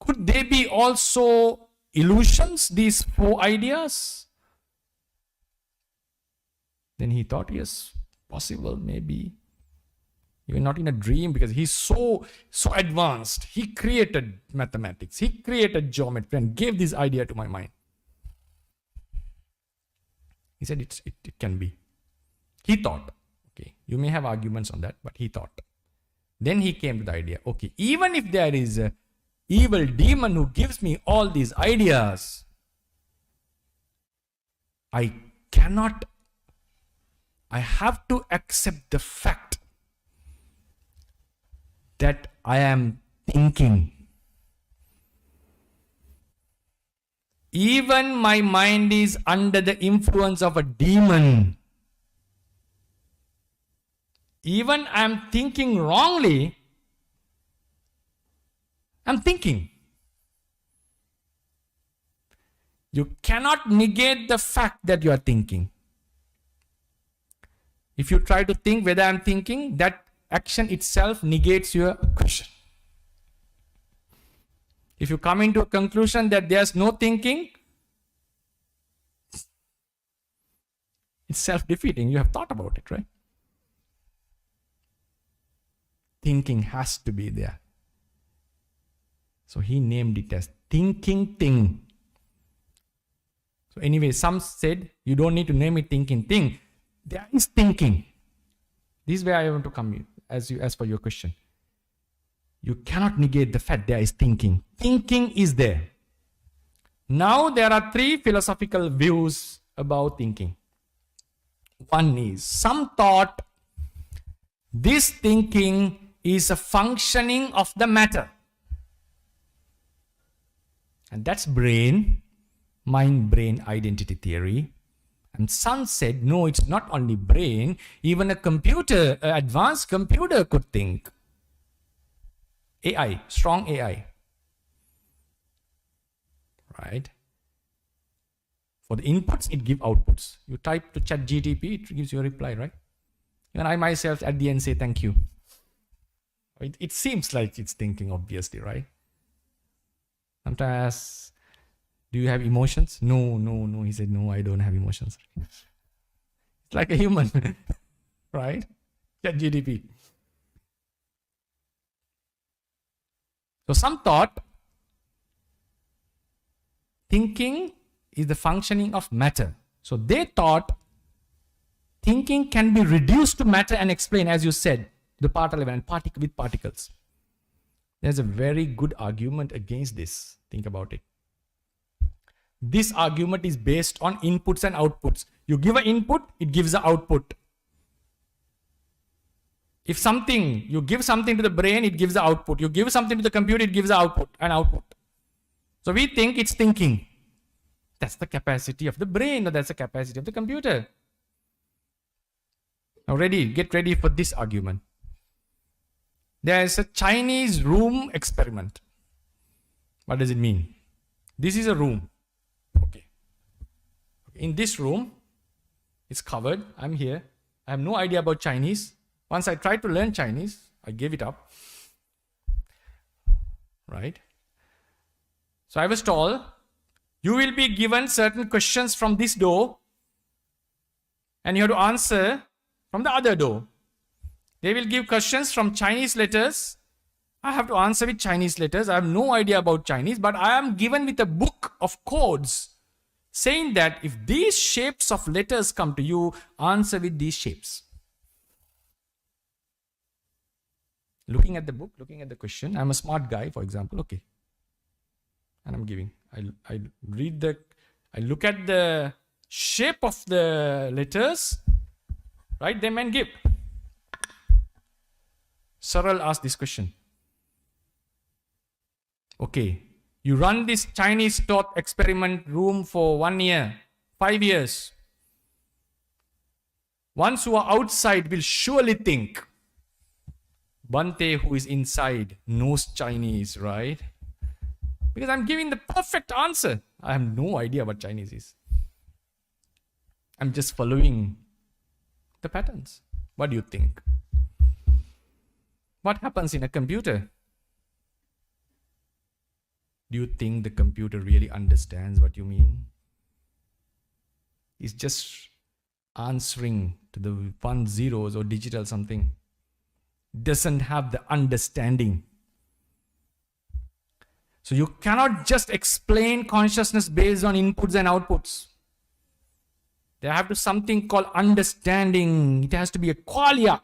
could they be also illusions, these 4 ideas? Then he thought, yes, possible, maybe. Even not in a dream, because he's so advanced. He created mathematics, he created geometry and gave this idea to my mind. He said it can be. He thought. Okay, you may have arguments on that, but he thought. Then he came to the idea, okay, even if there is a evil demon who gives me all these ideas, I have to accept the fact that I am thinking. Even my mind is under the influence of a demon. Even I am thinking wrongly, I'm thinking. You cannot negate the fact that you are thinking. If you try to think whether I'm thinking, that action itself negates your question. If you come into a conclusion that there's no thinking, it's self-defeating. You have thought about it, right? Thinking has to be there. So he named it as thinking thing. So anyway, some said you don't need to name it thinking thing. There is thinking. This is where I want to come in, as per your question. You cannot negate the fact there is thinking. Thinking is there. Now there are 3 philosophical views about thinking. One is, some thought this thinking is a functioning of the matter. And that's mind-brain identity theory. And some said, no, it's not only brain, even a computer, an advanced computer could think. AI, strong AI. Right? For the inputs, it gives outputs. You type to ChatGPT, it gives you a reply, right? Even I myself at the end say thank you. It seems like it's thinking, obviously, right? Sometimes, do you have emotions? No. He said, no, I don't have emotions. It's like a human, right? ChatGPT. So some thought thinking is the functioning of matter. So they thought thinking can be reduced to matter and explained, as you said, the part 11, with particles. There's a very good argument against this. Think about it. This argument is based on inputs and outputs. You give an input, it gives an output. If you give something to the brain, it gives the output. You give something to the computer, it gives the output. So we think it's thinking. That's the capacity of the brain, or that's the capacity of the computer. Now get ready for this argument. There is a Chinese room experiment. What does it mean? This is a room. Okay. In this room, it's covered. I'm here. I have no idea about Chinese. Once I tried to learn Chinese, I gave it up. Right? So I was told, you will be given certain questions from this door, and you have to answer from the other door. They will give questions from Chinese letters. I have to answer with Chinese letters. I have no idea about Chinese, but I am given with a book of codes saying that if these shapes of letters come to you, answer with these shapes. Looking at the book, looking at the question, I'm a smart guy, for example, okay. And I'm giving. I look at the shape of the letters, write them and give. Saral asked this question. Okay, you run this Chinese thought experiment room for 1 year, 5 years. Ones who are outside will surely think, Bante who is inside knows Chinese, right? Because I'm giving the perfect answer. I have no idea what Chinese is. I'm just following the patterns. What do you think? What happens in a computer? Do you think the computer really understands what you mean? It's just answering to the 1 zeros or digital something. Doesn't have the understanding. So you cannot just explain consciousness based on inputs and outputs. There have to be something called understanding. It has to be a qualia.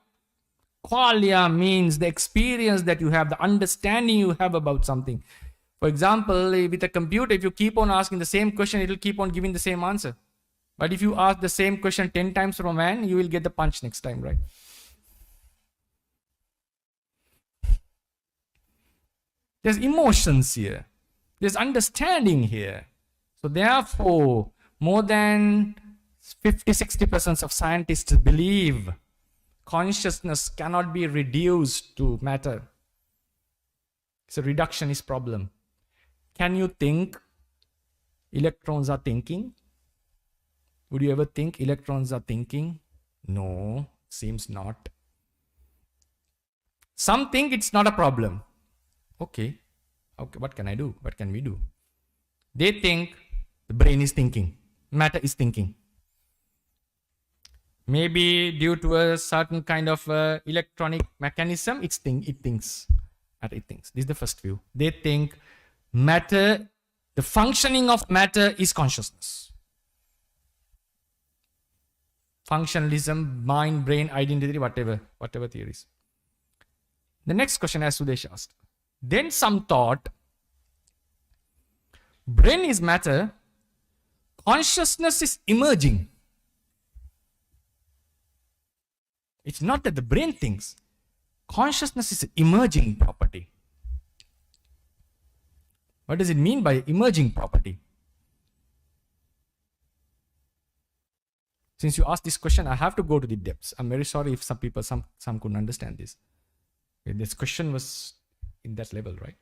Qualia means the experience that you have, the understanding you have about something. For example, with a computer, if you keep on asking the same question, it will keep on giving the same answer. But if you ask the same question 10 times from a man, you will get the punch next time, right? There's emotions here. There's understanding here. So therefore, more than 50-60% of scientists believe consciousness cannot be reduced to matter. It's a reductionist problem. Can you think electrons are thinking? Would you ever think electrons are thinking? No, seems not. Some think it's not a problem. Okay, what can I do? What can we do? They think the brain is thinking, matter is thinking. Maybe due to a certain kind of electronic mechanism, it thinks. Matter it thinks. This is the first view. They think matter, the functioning of matter is consciousness. Functionalism, mind, brain, identity, whatever theories. The next question, as Sudesh asked. Then some thought, brain is matter, consciousness is emerging. It's not that the brain thinks. Consciousness is an emerging property. What does it mean by emerging property? Since you asked this question, I have to go to the depths. I'm very sorry if some people, some couldn't understand this. Okay, this question was in that level, right?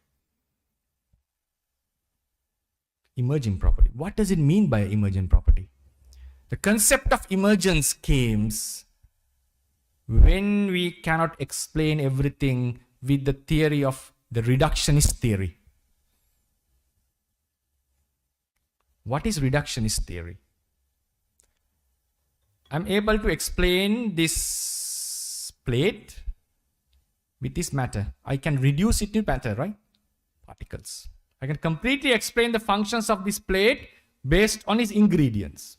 Emerging property. What does it mean by emergent property? The concept of emergence came when we cannot explain everything with the theory of the reductionist theory. What is reductionist theory? I'm able to explain this plate with this matter. I can reduce it to matter, right? Particles. I can completely explain the functions of this plate based on its ingredients.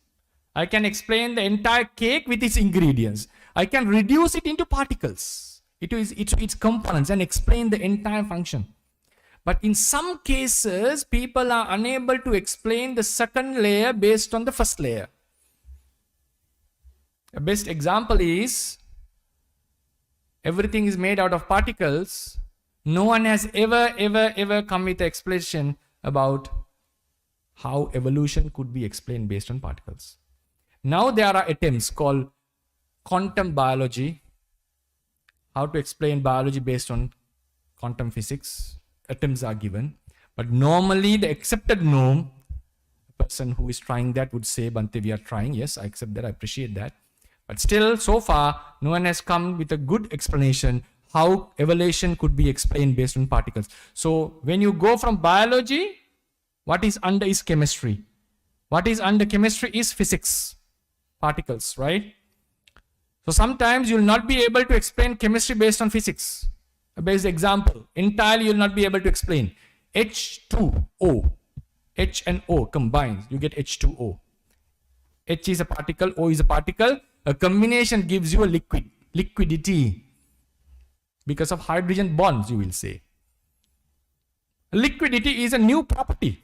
I can explain the entire cake with its ingredients. I can reduce it into particles, its components, and explain the entire function. But in some cases, people are unable to explain the second layer based on the first layer. The best example is, everything is made out of particles. No one has ever come with an explanation about how evolution could be explained based on particles. Now there are attempts called quantum biology, how to explain biology based on quantum physics. Attempts are given. But normally the accepted norm, the person who is trying that would say, Bante, we are trying. Yes, I accept that, I appreciate that. But still, so far, no one has come with a good explanation how evolution could be explained based on particles. So when you go from biology, what is under is chemistry. What is under chemistry is physics, particles, right? So sometimes you will not be able to explain chemistry based on physics. A basic example, entirely you will not be able to explain. H2O. H and O combines, you get H2O. H is a particle, O is a particle. A combination gives you a liquidity. Because of hydrogen bonds, you will say. Liquidity is a new property.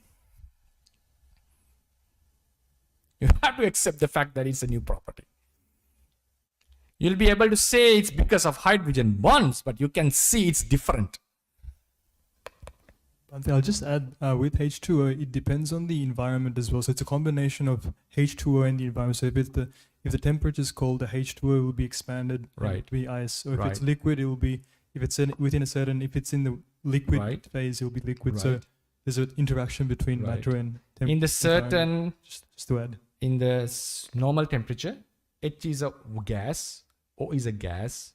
You have to accept the fact that it's a new property. You'll be able to say it's because of hydrogen bonds, but you can see it's different. I'll just add, with H2O, it depends on the environment as well. So it's a combination of H2O and the environment. So if the temperature is cold, the H2O will be expanded. Right. It will be ice. So if Right. it's liquid, it will be, if it's within a certain, if it's in the liquid Right. phase, it will be liquid. So Right. there's an interaction between Right. matter and temperature. In the certain, Just to add. in the normal temperature, H is a gas, O is a gas.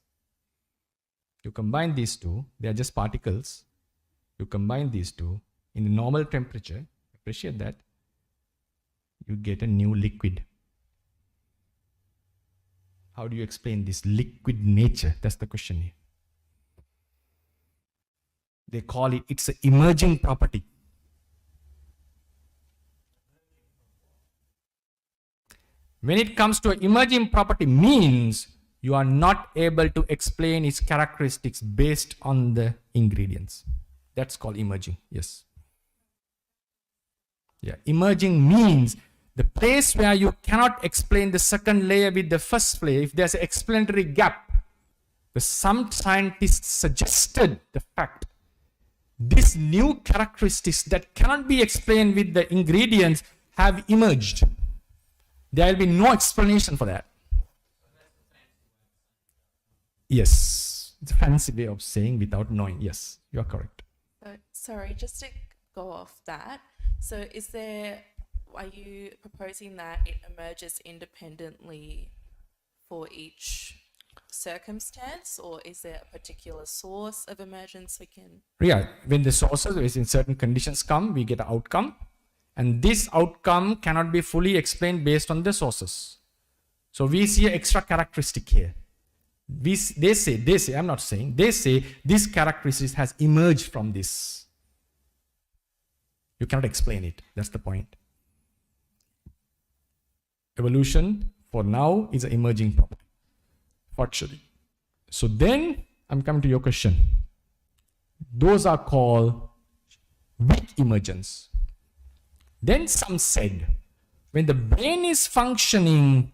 You combine these two, they are just particles. You combine these two in the normal temperature, appreciate that, you get a new liquid. How do you explain this liquid nature? That's the question here. They call it, it's an emerging property. When it comes to an emerging property means you are not able to explain its characteristics based on the ingredients. That's called emerging, yes. Yeah, emerging means the place where you cannot explain the second layer with the first layer. If there's an explanatory gap, some scientists suggested the fact these new characteristics that cannot be explained with the ingredients have emerged. There will be no explanation for that. Yes, it's a fancy way of saying without knowing. Yes, you are correct. Sorry, just to go off that. So are you proposing that it emerges independently for each circumstance, or is there a particular source of emergence we can? Yeah, when the sources, in certain conditions come, we get an outcome. And this outcome cannot be fully explained based on the sources. So we see an extra characteristic here. They say, I'm not saying, they say this characteristic has emerged from this. You cannot explain it. That's the point. Evolution, for now, is an emerging property. Fortunately. So then, I'm coming to your question. Those are called weak emergence. Then some said, when the brain is functioning,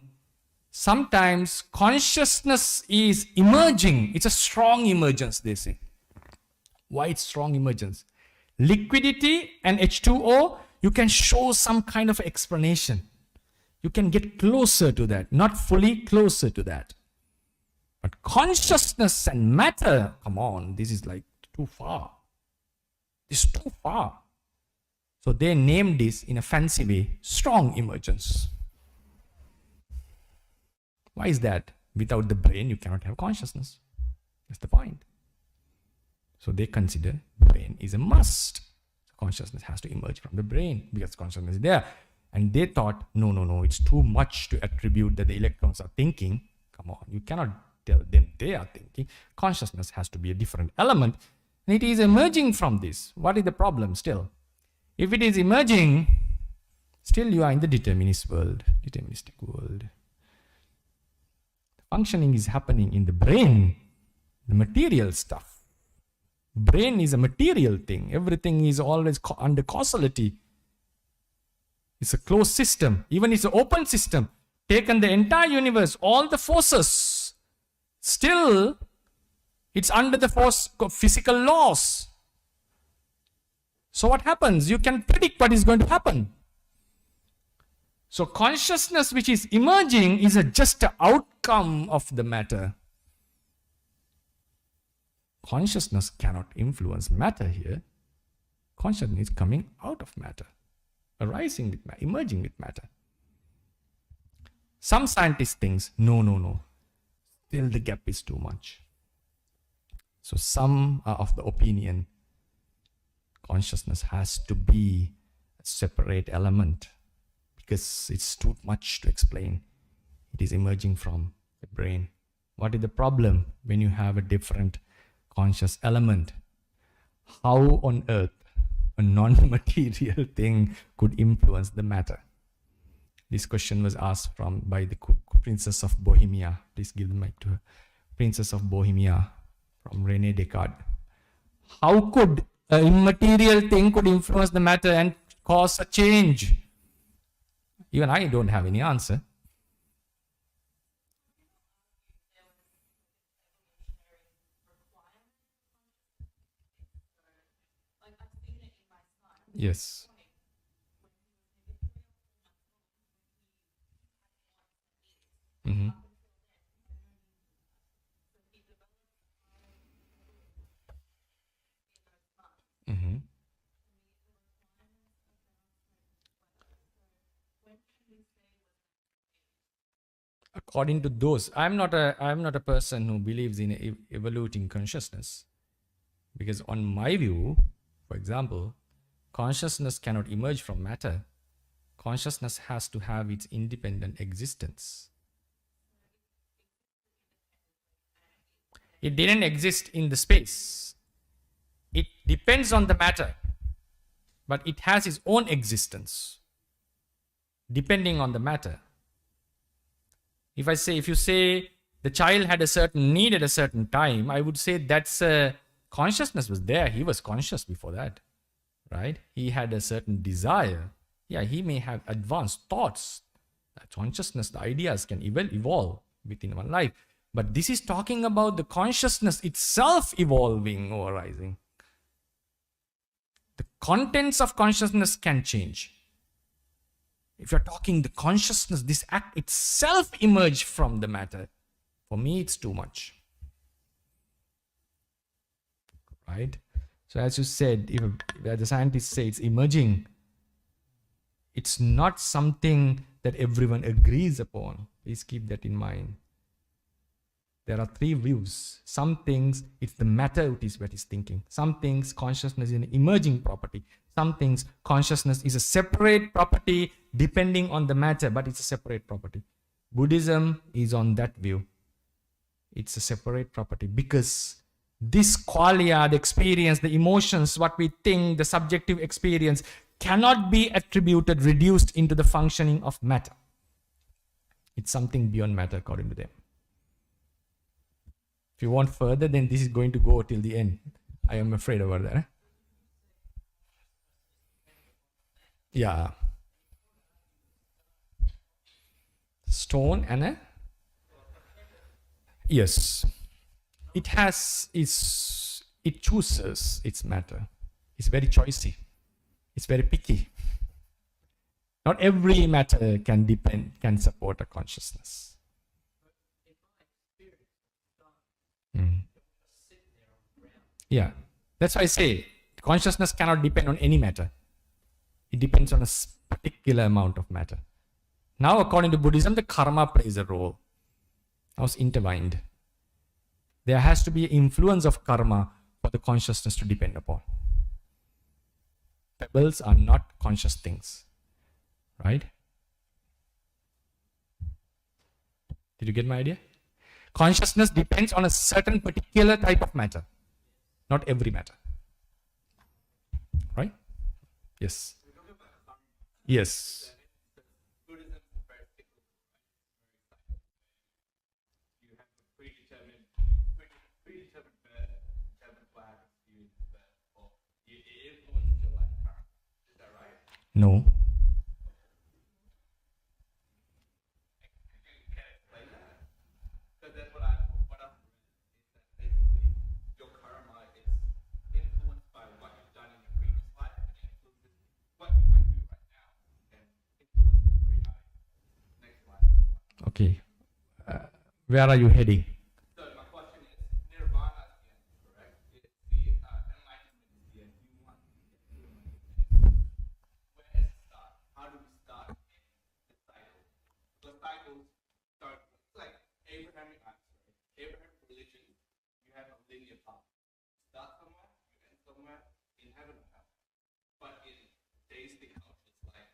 sometimes consciousness is emerging. It's a strong emergence, they say. Why it's strong emergence? Liquidity and H2O, you can show some kind of explanation. You can get closer to that, not fully closer to that. But consciousness and matter, come on, this is like too far. This is too far. So they named this in a fancy way, strong emergence. Why is that? Without the brain, you cannot have consciousness. That's the point. So they consider brain is a must. Consciousness has to emerge from the brain because consciousness is there. And they thought, no, it's too much to attribute that the electrons are thinking. Come on, you cannot tell them they are thinking. Consciousness has to be a different element. And it is emerging from this. What is the problem still? If it is emerging, still you are in the deterministic world. Functioning is happening in the brain, the material stuff. Brain is a material thing. Everything is always under causality. It's a closed system. Even it's an open system. Taken the entire universe, all the forces, still it's under the force of physical laws. So what happens? You can predict what is going to happen. So consciousness which is emerging is just an outcome of the matter. Consciousness cannot influence matter here. Consciousness is coming out of matter, arising with matter, emerging with matter. Some scientists think, no. Still the gap is too much. So some are of the opinion consciousness has to be a separate element because it's too much to explain. It is emerging from the brain. What is the problem when you have a different conscious element? How on earth a non-material thing could influence the matter? This question was asked by the Princess of Bohemia. Please give the mic to her. Princess of Bohemia from René Descartes. How could an immaterial thing could influence the matter and cause a change? Even I don't have any answer. Yes. Mm-hmm. Mm-hmm. According to those, I'm not a person who believes in evaluating consciousness, because on my view, for example, consciousness cannot emerge from matter. Consciousness has to have its independent existence. It didn't exist in the space. It depends on the matter, but it has its own existence depending on the matter. If you say the child had a certain need at a certain time, I would say that's consciousness was there. He was conscious before that, right? He had a certain desire. Yeah, he may have advanced thoughts. That consciousness, the ideas can evolve within one life. But this is talking about the consciousness itself evolving or arising. The contents of consciousness can change. If you're talking the consciousness, this act itself emerged from the matter, for me it's too much. Right? So as you said, if the scientists say it's emerging, it's not something that everyone agrees upon. Please keep that in mind. There are three views. Some things, it's the matter what is thinking. Some things, consciousness is an emerging property. Some things, consciousness is a separate property depending on the matter, but it's a separate property. Buddhism is on that view. It's a separate property because this qualia, the experience, the emotions, what we think, the subjective experience cannot be attributed, reduced into the functioning of matter. It's something beyond matter according to them. If you want further, then this is going to go till the end. I am afraid about that. Yeah. Stone and a... Yes. It chooses its matter. It's very choicy. It's very picky. Not every matter can support a consciousness. Yeah, that's why I say consciousness cannot depend on any matter. It depends on a particular amount of matter. Now, according to Buddhism, the karma plays a role. Now it's intertwined. There has to be an influence of karma for the consciousness to depend upon. Pebbles are not conscious things, right? Did you get my idea? Consciousness depends on a certain particular type of matter, not every matter. Right? Yes. Yes. No. Okay. Where are you heading? So my question is, nirvana is the end, correct? It's the enlightenment is the end. You want where is the start? How do we start in the cycle? The cycles start like Abrahamic religion. You have a linear path. Start somewhere, you end somewhere in heaven or hell. But in deistic cultures like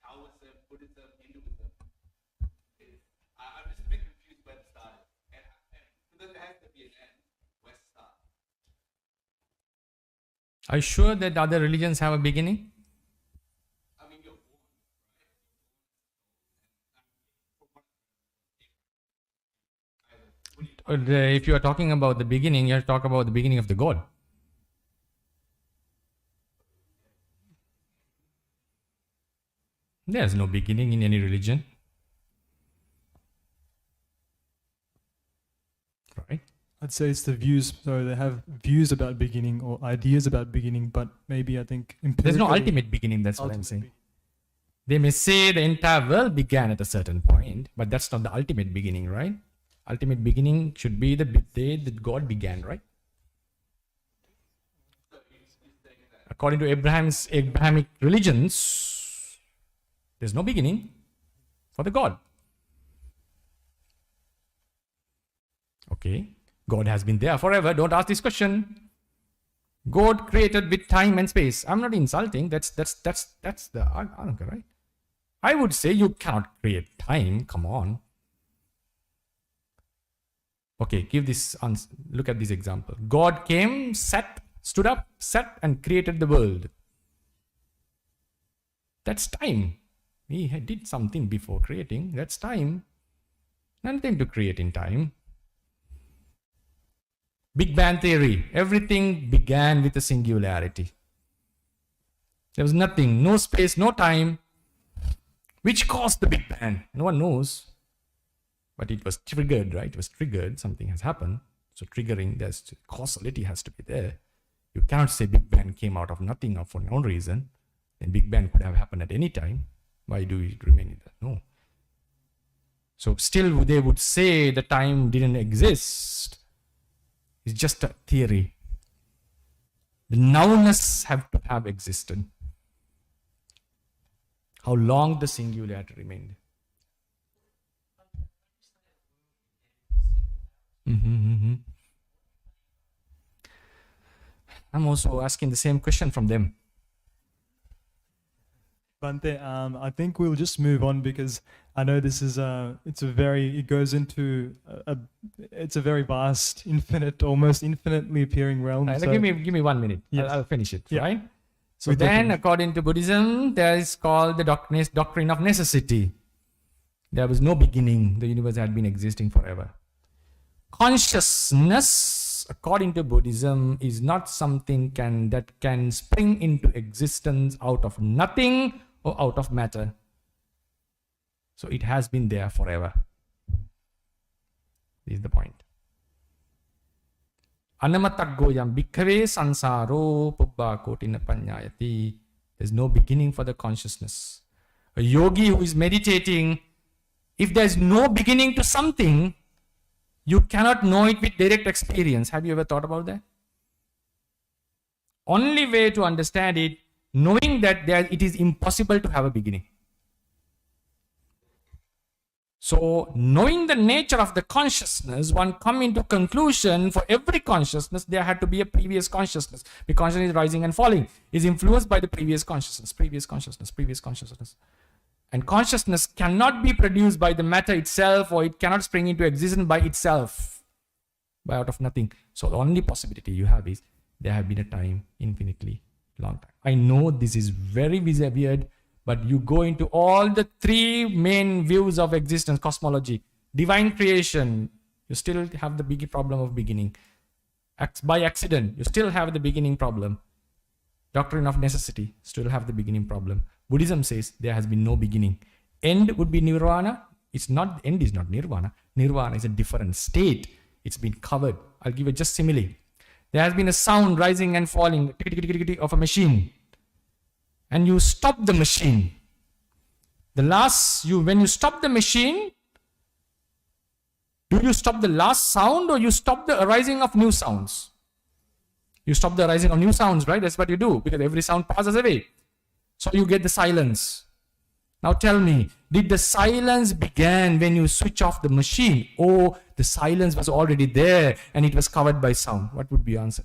Taoism, Buddhism, Hinduism, I'm just a bit confused where to start it. And so there has to be an end. Where's the start? Are you sure that other religions have a beginning? I mean, you're born, If you are talking about the beginning, you have to talk about the beginning of the God. There's no beginning in any religion. Right? I'd say it's the views. So they have views about beginning or ideas about beginning, but maybe I think There's no empirically- ultimate beginning, that's what I'm ultimate saying. beginning. They may say the entire world began at a certain point, but that's not the ultimate beginning, right? Ultimate beginning should be the day that God began, right? According to Abrahamic religions, there's no beginning for the God. Okay, God has been there forever. Don't ask this question. God created with time and space. I'm not insulting. That's the answer, right? I would say you cannot create time. Come on. Okay, give this. Look at this example. God came, stood up, sat, and created the world. That's time. He did something before creating. That's time. Nothing to create in time. Big Bang Theory. Everything began with a singularity. There was nothing, no space, no time. Which caused the Big Bang? No one knows. But it was triggered, right? It was triggered. Something has happened. So triggering, there's causality has to be there. You cannot say Big Bang came out of nothing or for no reason. Then Big Bang could have happened at any time. Why do it remain in that? No. So still they would say the time didn't exist. It's just a theory. The nowness have to have existed. How long the singularity remained. I'm also asking the same question from them. Bante, I think we'll just move on because I know this is it goes into it's a very vast, infinite, almost infinitely appearing realm. Right, so- give me 1 minute. Yes. I'll finish it. Yeah. Right. So We're then, talking- according to Buddhism, there is called the doctrine of necessity. There was no beginning. The universe had been existing forever. Consciousness, according to Buddhism, is not something that can spring into existence out of nothing or out of matter. So it has been there forever. This is the point. Anamatagoyam bhikkhave sansaro pubbha kotina panyayati. There's no beginning for the consciousness. A yogi who is meditating, if there's no beginning to something, you cannot know it with direct experience. Have you ever thought about that? Only way to understand it, knowing that it is impossible to have a beginning. So, knowing the nature of the consciousness, one come into conclusion for every consciousness, there had to be a previous consciousness. Because consciousness is rising and falling, is influenced by the previous consciousness. And consciousness cannot be produced by the matter itself, or it cannot spring into existence by itself, by out of nothing. So the only possibility you have is there have been a time, infinitely long time. I know this is very weird, but you go into all the three main views of existence, cosmology, divine creation, you still have the big problem of beginning. By accident, you still have the beginning problem. Doctrine of necessity, still have the beginning problem. Buddhism says there has been no beginning. End would be nirvana. End is not nirvana. Nirvana is a different state. It's been covered. I'll give you just simile. There has been a sound rising and falling of a machine. And you stop the machine. When you stop the machine, do you stop the last sound or you stop the arising of new sounds? You stop the arising of new sounds, right? That's what you do, because every sound passes away. So you get the silence. Now tell me, did the silence begin when you switch off the machine, or the silence was already there and it was covered by sound? What would be your answer?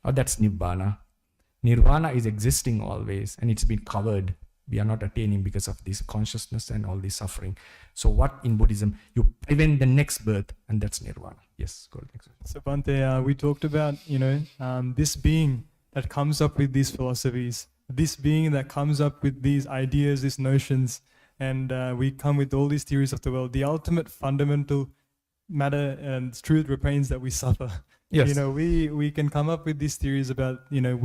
Oh, that's nirvana. Nirvana is existing always, and it's been covered We are not attaining because of this consciousness and all this suffering. So what in Buddhism? You prevent the next birth, and that's nirvana. Yes, go to the next one. So Bhante, we talked about, this being that comes up with these philosophies, this being that comes up with these ideas, these notions, and we come with all these theories of the world. The ultimate fundamental matter and truth remains that we suffer. Yes. We can come up with these theories about,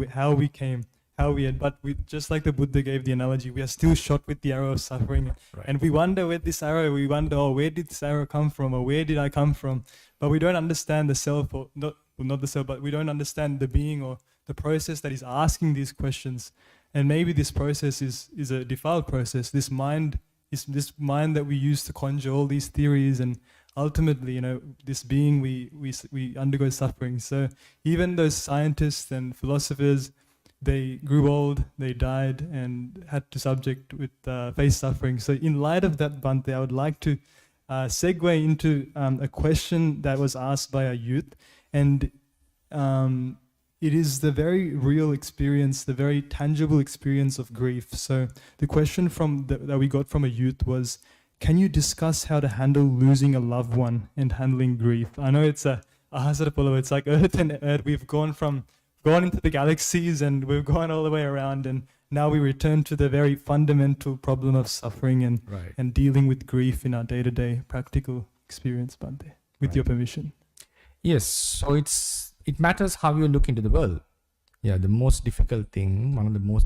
how we came, how we had, but just like the Buddha gave the analogy, we are still shot with the arrow of suffering. Right. And we wonder where this arrow, where did this arrow come from, or where did I come from? But we don't understand the self, or not the self, but we don't understand the being or the process that is asking these questions. And maybe this process is a defiled process. This mind is this mind that we use to conjure all these theories, and ultimately, this being, we undergo suffering. So even those scientists and philosophers, they grew old, they died, and had to face suffering. So in light of that, Bhante, I would like to segue into a question that was asked by a youth, and it is the very real experience, the very tangible experience of grief. So the question that we got from a youth was, can you discuss how to handle losing a loved one and handling grief? I know it's a hasarapolo, it's like Earth and Earth. We've gone into the galaxies, and we've gone all the way around, and now we return to the very fundamental problem of suffering and dealing with grief in our day-to-day practical experience, Bhante, with your permission. Yes, so it matters how you look into the world. Yeah, one of the most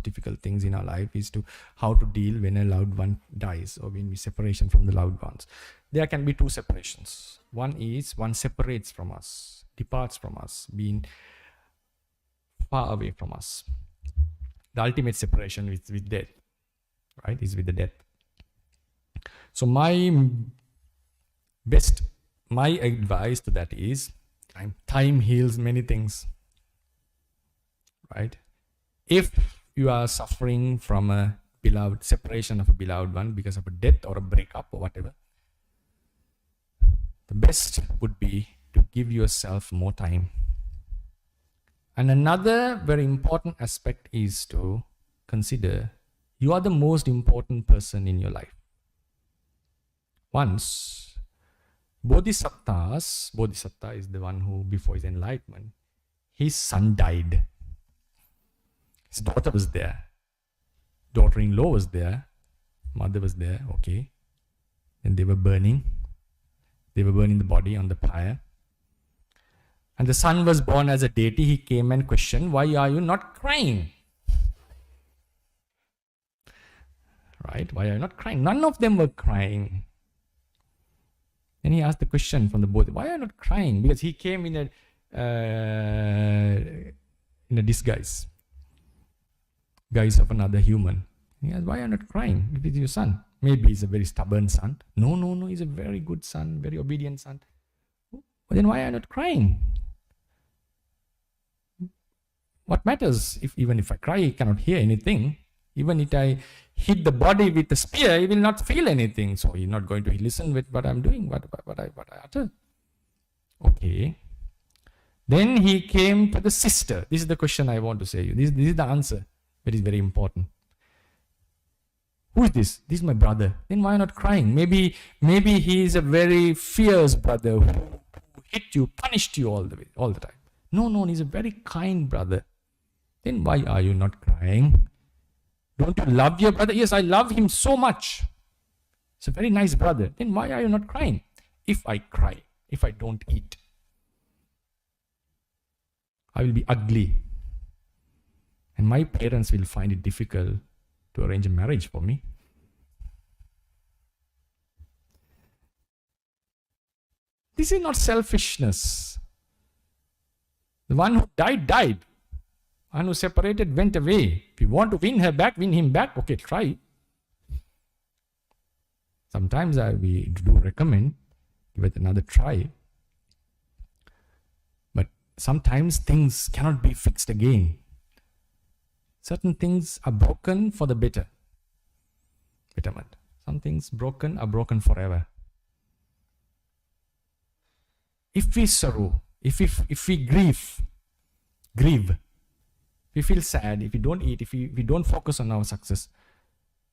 difficult things in our life is how to deal when a loved one dies, or when we separation from the loved ones. There can be two separations. One is one separates from us, departs from us, being far away from us. The ultimate separation is with death, right? Is with the death. So my advice to that is, time heals many things, right? If you are suffering from a separation of a beloved one because of a death or a breakup or whatever, the best would be to give yourself more time. And another very important aspect is to consider you are the most important person in your life. Once Bodhisattva is the one who, before his enlightenment, his son died. His daughter was there. Daughter-in-law was there. Mother was there, okay. And they were burning. They were burning the body on the pyre. And the son was born as a deity. He came and questioned, why are you not crying? Right? Why are you not crying? None of them were crying. Then he asked the question from the Bodhi, why are you not crying? Because he came in a disguise of another human. He asked, why are you not crying? If it's your son. Maybe he's a very stubborn son. No, he's a very good son, very obedient son. But then why are you not crying? What matters? Even if I cry, he cannot hear anything. Even if I hit the body with a spear, he will not feel anything. So he's not going to listen with what I'm doing, what I utter. Okay. Then he came to the sister. This is the question I want to say. This is the answer. That is very important. Who is this? This is my brother. Then why not crying? Maybe he is a very fierce brother who hit you, punished you all the time. No, he's a very kind brother. Then why are you not crying? Don't you love your brother? Yes, I love him so much. He's a very nice brother. Then why are you not crying? If I cry, if I don't eat, I will be ugly. And my parents will find it difficult to arrange a marriage for me. This is not selfishness. The one who died. One who separated went away. If you want to win him back, okay, try. Sometimes we do recommend, give it another try. But sometimes things cannot be fixed again. Certain things are broken for the betterment. Some things are broken forever. If we sorrow, if we grieve, if we feel sad, if we don't eat, if we don't focus on our success,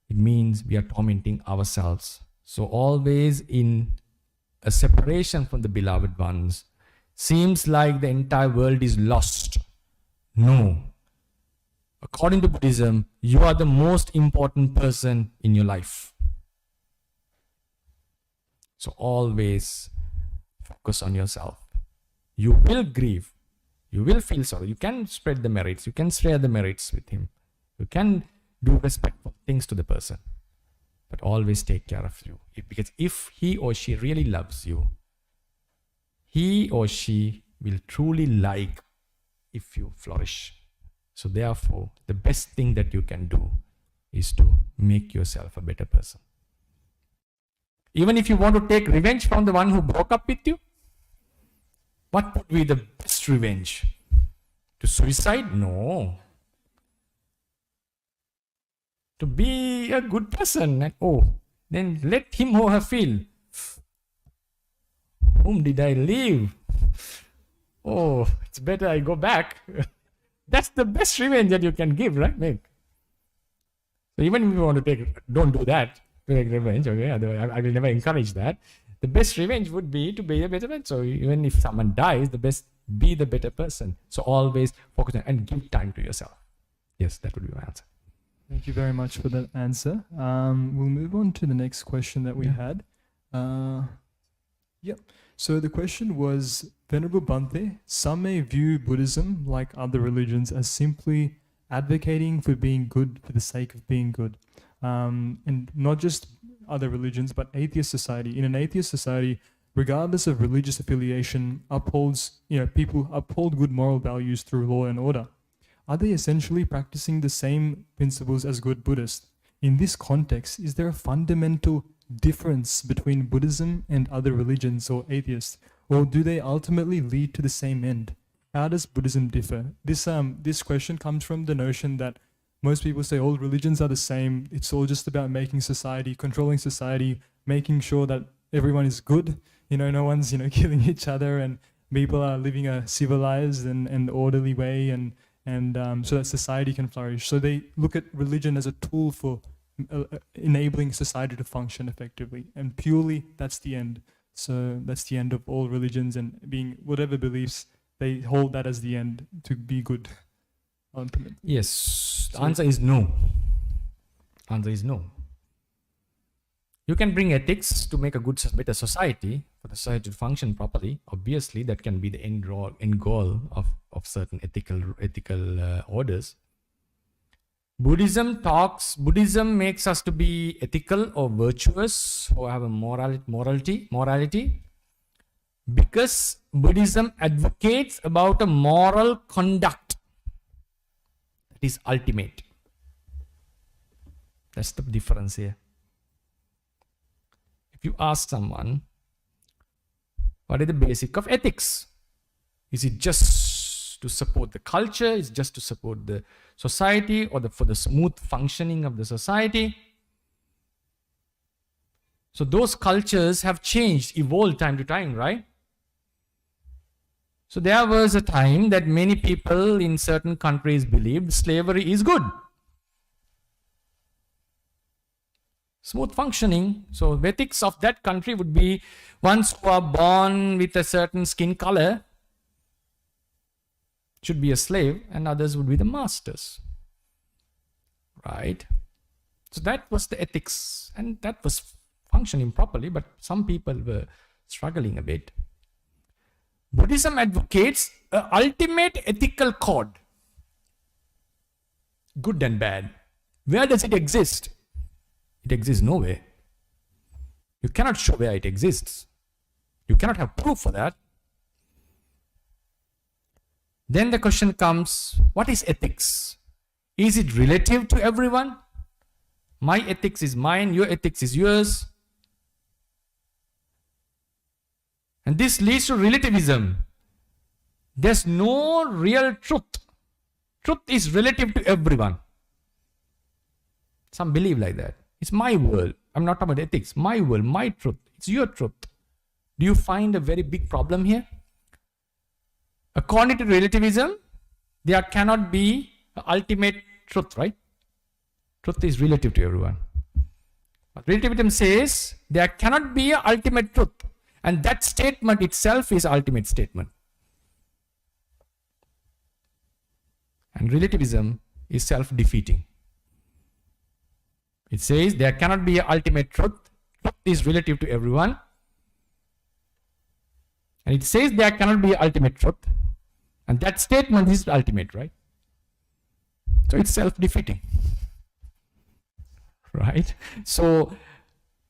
it means we are tormenting ourselves. So always in a separation from the beloved ones, seems like the entire world is lost. No. According to Buddhism, you are the most important person in your life. So always focus on yourself. You will grieve. You will feel sorrow. You can spread the merits. You can share the merits with him. You can do respectful things to the person. But always take care of you. Because if he or she really loves you, he or she will truly like if you flourish. So therefore, the best thing that you can do is to make yourself a better person. Even if you want to take revenge from the one who broke up with you, what would be the best revenge? To suicide? No. To be a good person. And then let him or her feel, whom did I leave? Oh, it's better I go back. That's the best revenge that you can give, right, Meg? So even if you want to don't do that, take revenge, okay? Otherwise, I will never encourage that. The best revenge would be to be a better person. So even if someone dies, be the better person. So always focus on and give time to yourself. Yes, that would be my answer. Thank you very much for that answer. We'll move on to the next question that we had. Yep. So the question was, Venerable Bhante, some may view Buddhism, like other religions, as simply advocating for being good for the sake of being good. And not just other religions, but atheist society. In an atheist society, regardless of religious affiliation, people uphold good moral values through law and order. Are they essentially practicing the same principles as good Buddhists? In this context, is there a fundamental difference between Buddhism and other religions or atheists? Or do they ultimately lead to the same end? How does Buddhism differ? This question comes from the notion that most people say all religions are the same. It's all just about making society, controlling society, making sure that everyone is good. No one's, killing each other, and people are living a civilized and orderly way, and so that society can flourish. So they look at religion as a tool for enabling society to function effectively, and purely that's the end. So that's the end of all religions, and being whatever beliefs, they hold that as the end to be good. Ultimately. Yes, the answer is no. Answer is no. You can bring ethics to make a better society, for the society to function properly. Obviously, that can be the end goal of certain ethical orders. Buddhism makes us to be ethical or virtuous or have a morality, because Buddhism advocates about a moral conduct that is ultimate. That's the difference here. If you ask someone, what is the basic of ethics? Is it just to support the culture? Is it just to support the society, or for the smooth functioning of the society? So those cultures have changed, evolved time to time, right? So there was a time that many people in certain countries believed slavery is good. Smooth functioning. So the ethics of that country would be, ones who are born with a certain skin color should be a slave, and others would be the masters. Right? So that was the ethics, and that was functioning properly, but some people were struggling a bit. Buddhism advocates an ultimate ethical code. Good and bad. Where does it exist? It exists nowhere. You cannot show where it exists. You cannot have proof for that. Then the question comes, what is ethics? Is it relative to everyone? My ethics is mine, your ethics is yours. And this leads to relativism. There's no real truth. Truth is relative to everyone. Some believe like that. It's my world. I'm not talking about ethics. My world, my truth. It's your truth. Do you find a very big problem here? According to relativism, there cannot be an ultimate truth, right? Truth is relative to everyone. But relativism says there cannot be an ultimate truth. And that statement itself is ultimate statement. And relativism is self-defeating. It says there cannot be an ultimate truth. Truth is relative to everyone. And it says there cannot be an ultimate truth. And that statement is ultimate, right? So it's self-defeating. Right? So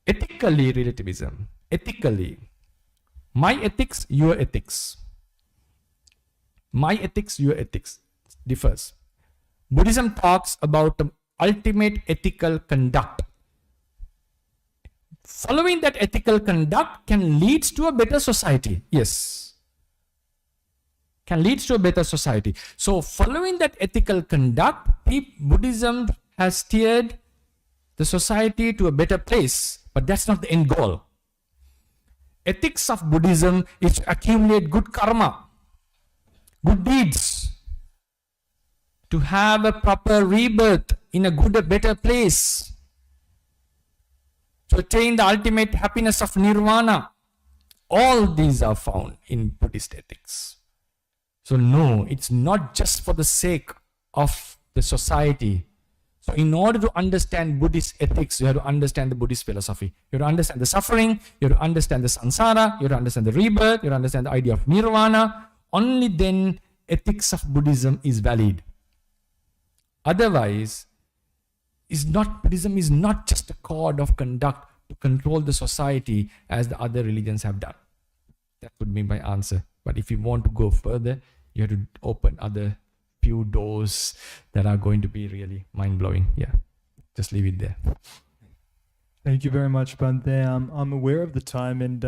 ethically, relativism, ethically, my ethics, your ethics. My ethics, your ethics differs. Buddhism talks about the ultimate ethical conduct. Following that ethical conduct can lead to a better society. Yes. Can lead to a better society. So following that ethical conduct, Buddhism has steered the society to a better place. But that's not the end goal. Ethics of Buddhism is to accumulate good karma, good deeds, to have a proper rebirth in a good, a better place, to attain the ultimate happiness of nirvana. All these are found in Buddhist ethics. So no, it's not just for the sake of the society. So in order to understand Buddhist ethics, you have to understand the Buddhist philosophy. You have to understand the suffering, you have to understand the samsara, you have to understand the rebirth, you have to understand the idea of nirvana. Only then ethics of Buddhism is valid. Otherwise, Buddhism is not just a code of conduct to control the society as the other religions have done. That would be my answer. But if you want to go further, you have to open other few doors that are going to be really mind-blowing. Yeah, just leave it there. Thank you very much, Bhante. I'm aware of the time, and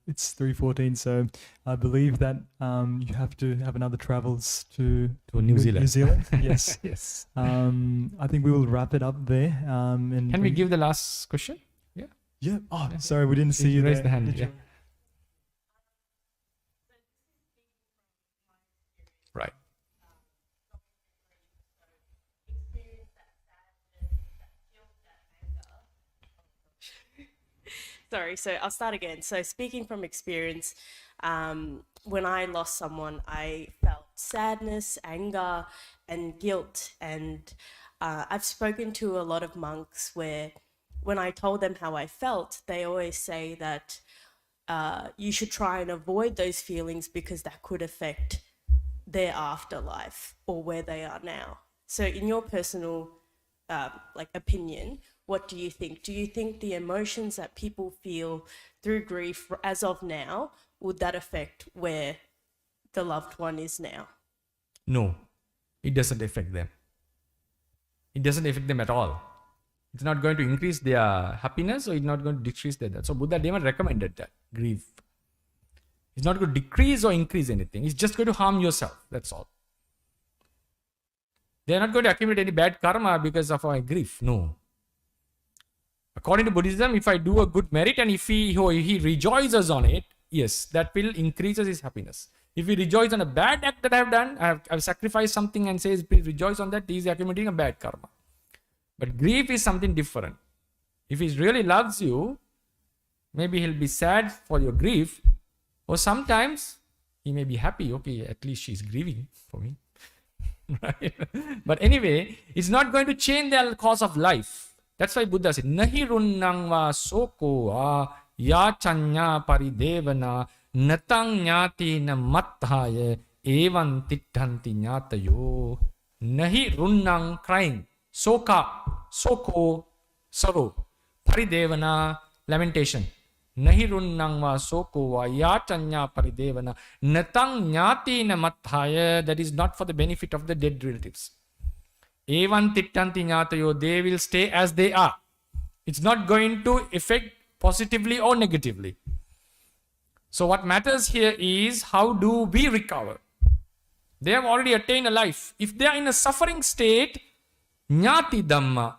it's 3:14, so I believe that you have to have another travels to New Zealand. New Zealand, yes. Yes. I think we will wrap it up there. And Can we give the last question? Yeah. Yeah. Oh, sorry, we didn't see you Raise there. the hand. Did Yeah. you? Right. Sorry, so I'll start again. So speaking from experience, when I lost someone, I felt sadness, anger, and guilt. And I've spoken to a lot of monks where when I told them how I felt, they always say that you should try and avoid those feelings because that could affect their afterlife or where they are now. So in your personal opinion, what do you think? Do you think the emotions that people feel through grief as of now, would that affect where the loved one is now? No, it doesn't affect them. It doesn't affect them at all. It's not going to increase their happiness or it's not going to decrease their death. So Buddha never recommended that, grief. It's not going to decrease or increase anything. It's just going to harm yourself. That's all. They're not going to accumulate any bad karma because of our grief. No. According to Buddhism, if I do a good merit and if he rejoices on it, yes, that will increase his happiness. If he rejoices on a bad act that I have done, I've sacrificed something and says, please rejoice on that, he is accumulating a bad karma. But grief is something different. If he really loves you, maybe he'll be sad for your grief, or sometimes he may be happy, okay, at least she's grieving for me. Right? But anyway, it's not going to change the course of life. That's why Buddha said, Nahi runnang va soko va yachanya paridevana natang nyati na matthaya evan Thittatu nyatayo. Nahi runnang, crying, soko, sorrow, paridevana, lamentation. Nahi runnang va soko va yachanya paridevana natang nyati na matthaya, that is not for the benefit of the dead relatives. Evan Thittatu nyatayo, they will stay as they are. It's not going to affect positively or negatively. So what matters here is how do we recover? They have already attained a life. If they are in a suffering state, nyati dhamma,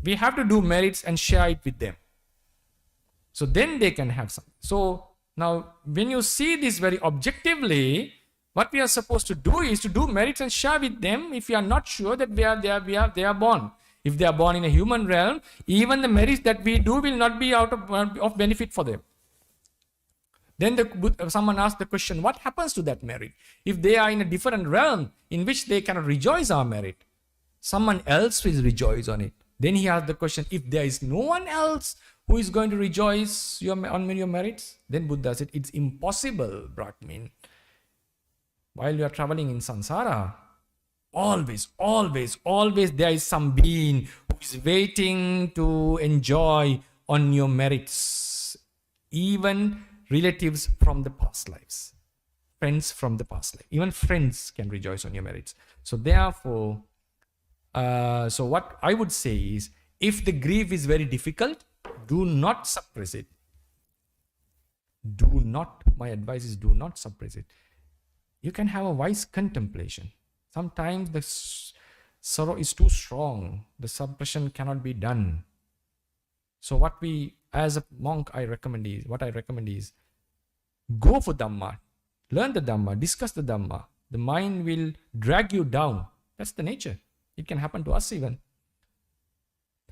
we have to do merits and share it with them. So then they can have something. So now when you see this very objectively, what we are supposed to do is to do merits and share with them if we are not sure that they are born. If they are born in a human realm, even the merits that we do will not be out of benefit for them. Then someone asked the question, what happens to that merit? If they are in a different realm in which they cannot rejoice our merit, someone else will rejoice on it. Then he asked the question, if there is no one else who is going to rejoice on your merits, then Buddha said, it's impossible, Brahmin. While you are traveling in samsara, always there is some being who is waiting to enjoy on your merits. Even relatives from the past lives, friends from the past life, even friends can rejoice on your merits. So therefore, so what I would say is, if the grief is very difficult, do not suppress it. My advice is do not suppress it. You can have a wise contemplation. Sometimes the sorrow is too strong. The suppression cannot be done. So what as a monk, I recommend is, go for Dhamma. Learn the Dhamma. Discuss the Dhamma. The mind will drag you down. That's the nature. It can happen to us even.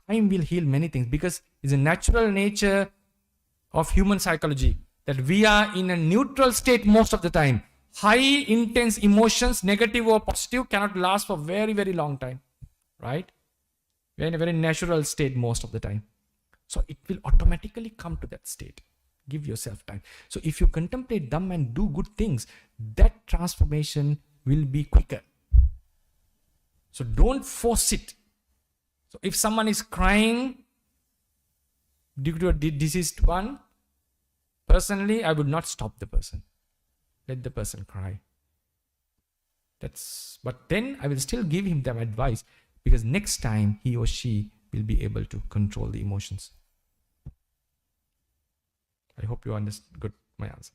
Time will heal many things because it's a natural nature of human psychology that we are in a neutral state most of the time. High intense emotions, negative or positive, cannot last for very, very long time, right? We're in a very natural state most of the time. So it will automatically come to that state. Give yourself time. So if you contemplate Dhamma and do good things, that transformation will be quicker. So don't force it. So if someone is crying due to a deceased one, personally, I would not stop the person. Let the person cry. But then I will still give him that advice, because next time he or she will be able to control the emotions. I hope you understood my answer.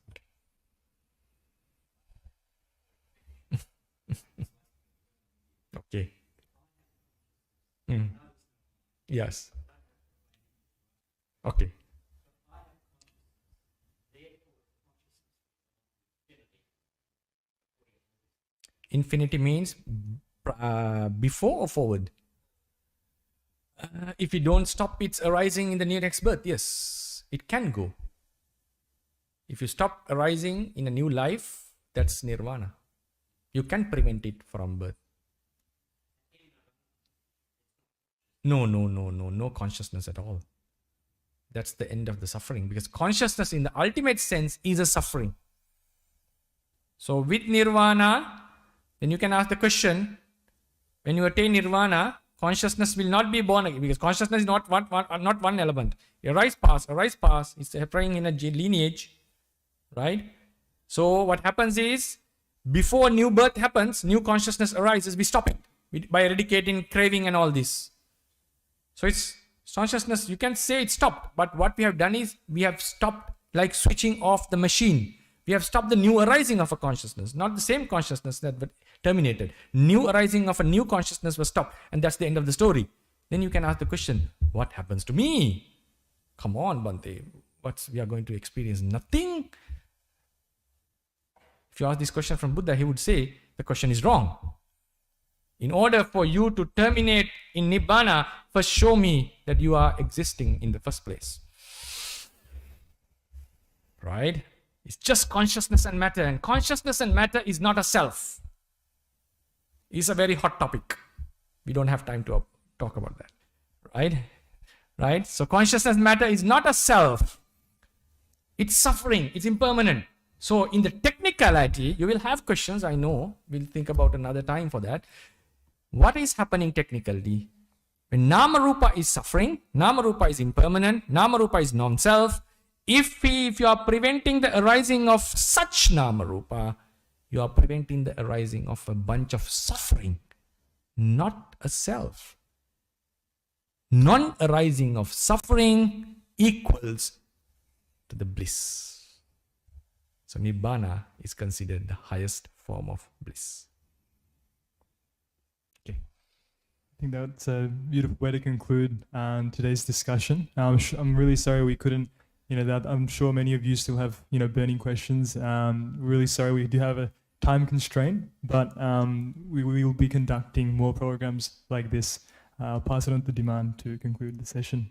Okay. Yes. Okay. Infinity means before or forward? If you don't stop its arising in the next birth, yes, it can go. If you stop arising in a new life, that's nirvana. You can prevent it from birth. No consciousness at all. That's the end of the suffering, because consciousness in the ultimate sense is a suffering. So with nirvana, then you can ask the question, when you attain nirvana, consciousness will not be born again, because consciousness is not one element. Arise, pass, it's occurring in a lineage, right? So what happens is, before new birth happens, new consciousness arises, we stop it by eradicating craving and all this. So it's consciousness, you can say it stopped, but what we have done is, we have stopped like switching off the machine. We have stopped the new arising of a consciousness, not the same consciousness that terminated. New arising of a new consciousness was stopped, and that's the end of the story. Then you can ask the question, what happens to me? Come on, Bhante, we are going to experience? Nothing. If you ask this question from Buddha, he would say, the question is wrong. In order for you to terminate in Nibbana, first show me that you are existing in the first place. Right? It's just consciousness and matter, and consciousness and matter is not a self. It's a very hot topic. We don't have time to talk about that. Right? So consciousness and matter is not a self. It's suffering. It's impermanent. So in the technicality, you will have questions, I know. We'll think about another time for that. What is happening technically? When Nama Rupa is suffering, Nama Rupa is impermanent, Nama Rupa is non-self. If you are preventing the arising of such Nama Rupa, you are preventing the arising of a bunch of suffering, not a self. Non-arising of suffering equals to the bliss. So Nibbana is considered the highest form of bliss. Okay. I think that's a beautiful way to conclude today's discussion. I'm really sorry we couldn't, that I'm sure many of you still have, burning questions. Really sorry we do have a time constraint, but we will be conducting more programs like this I'll pass it on to Diman to conclude the session.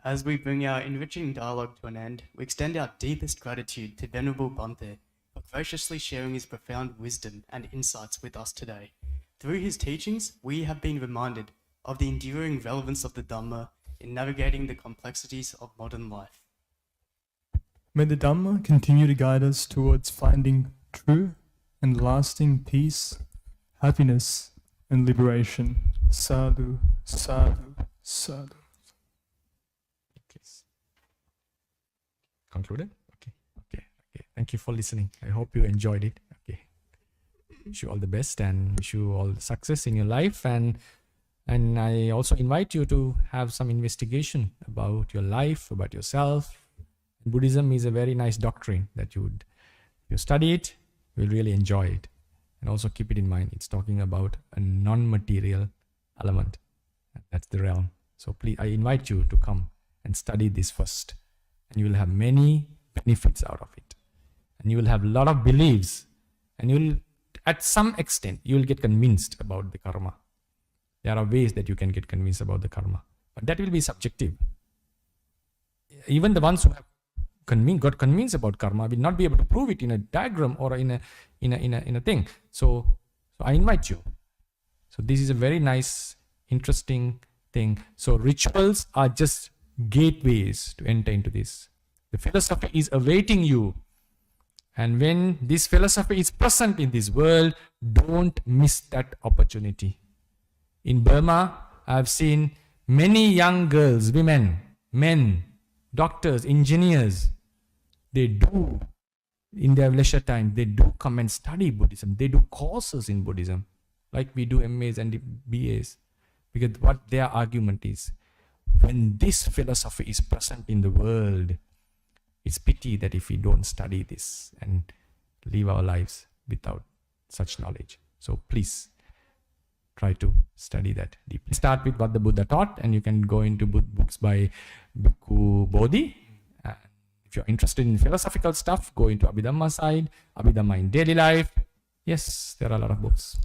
As we bring our enriching dialogue to an end, we extend our deepest gratitude to Venerable Bhante for graciously sharing his profound wisdom and insights with us today. Through his teachings, we have been reminded of the enduring relevance of the Dhamma in navigating the complexities of modern life. May the Dhamma continue to guide us towards finding true and lasting peace, happiness, and liberation. Sadhu, sadhu, sadhu. Okay. Concluded? Okay. Thank you for listening. I hope you enjoyed it. Okay. Wish you all the best and wish you all success in your life. And I also invite you to have some investigation about your life, about yourself. Buddhism is a very nice doctrine that you study it, you'll really enjoy it. And also keep it in mind, it's talking about a non-material element. That's the realm. So please, I invite you to come and study this first. And you will have many benefits out of it. And you will have a lot of beliefs. And you will, at some extent, you will get convinced about the karma. There are ways that you can get convinced about the karma. But that will be subjective. Even the ones who have got convinced about karma will not be able to prove it in a diagram or in a thing. So I invite you. So this is a very nice, interesting thing. So rituals are just gateways to enter into this. The philosophy is awaiting you. And when this philosophy is present in this world, don't miss that opportunity. In Burma, I've seen many young girls, women, men, doctors, engineers, they do, in their leisure time, they do come and study Buddhism. They do courses in Buddhism, like we do MAs and BAs. Because what their argument is, when this philosophy is present in the world, it's pity that if we don't study this and live our lives without such knowledge. So please, try to study that deeply. Start with what the Buddha taught, and you can go into books by Bhikkhu Bodhi. If you're interested in philosophical stuff, go into Abhidhamma side, Abhidhamma in daily life. Yes, there are a lot of books.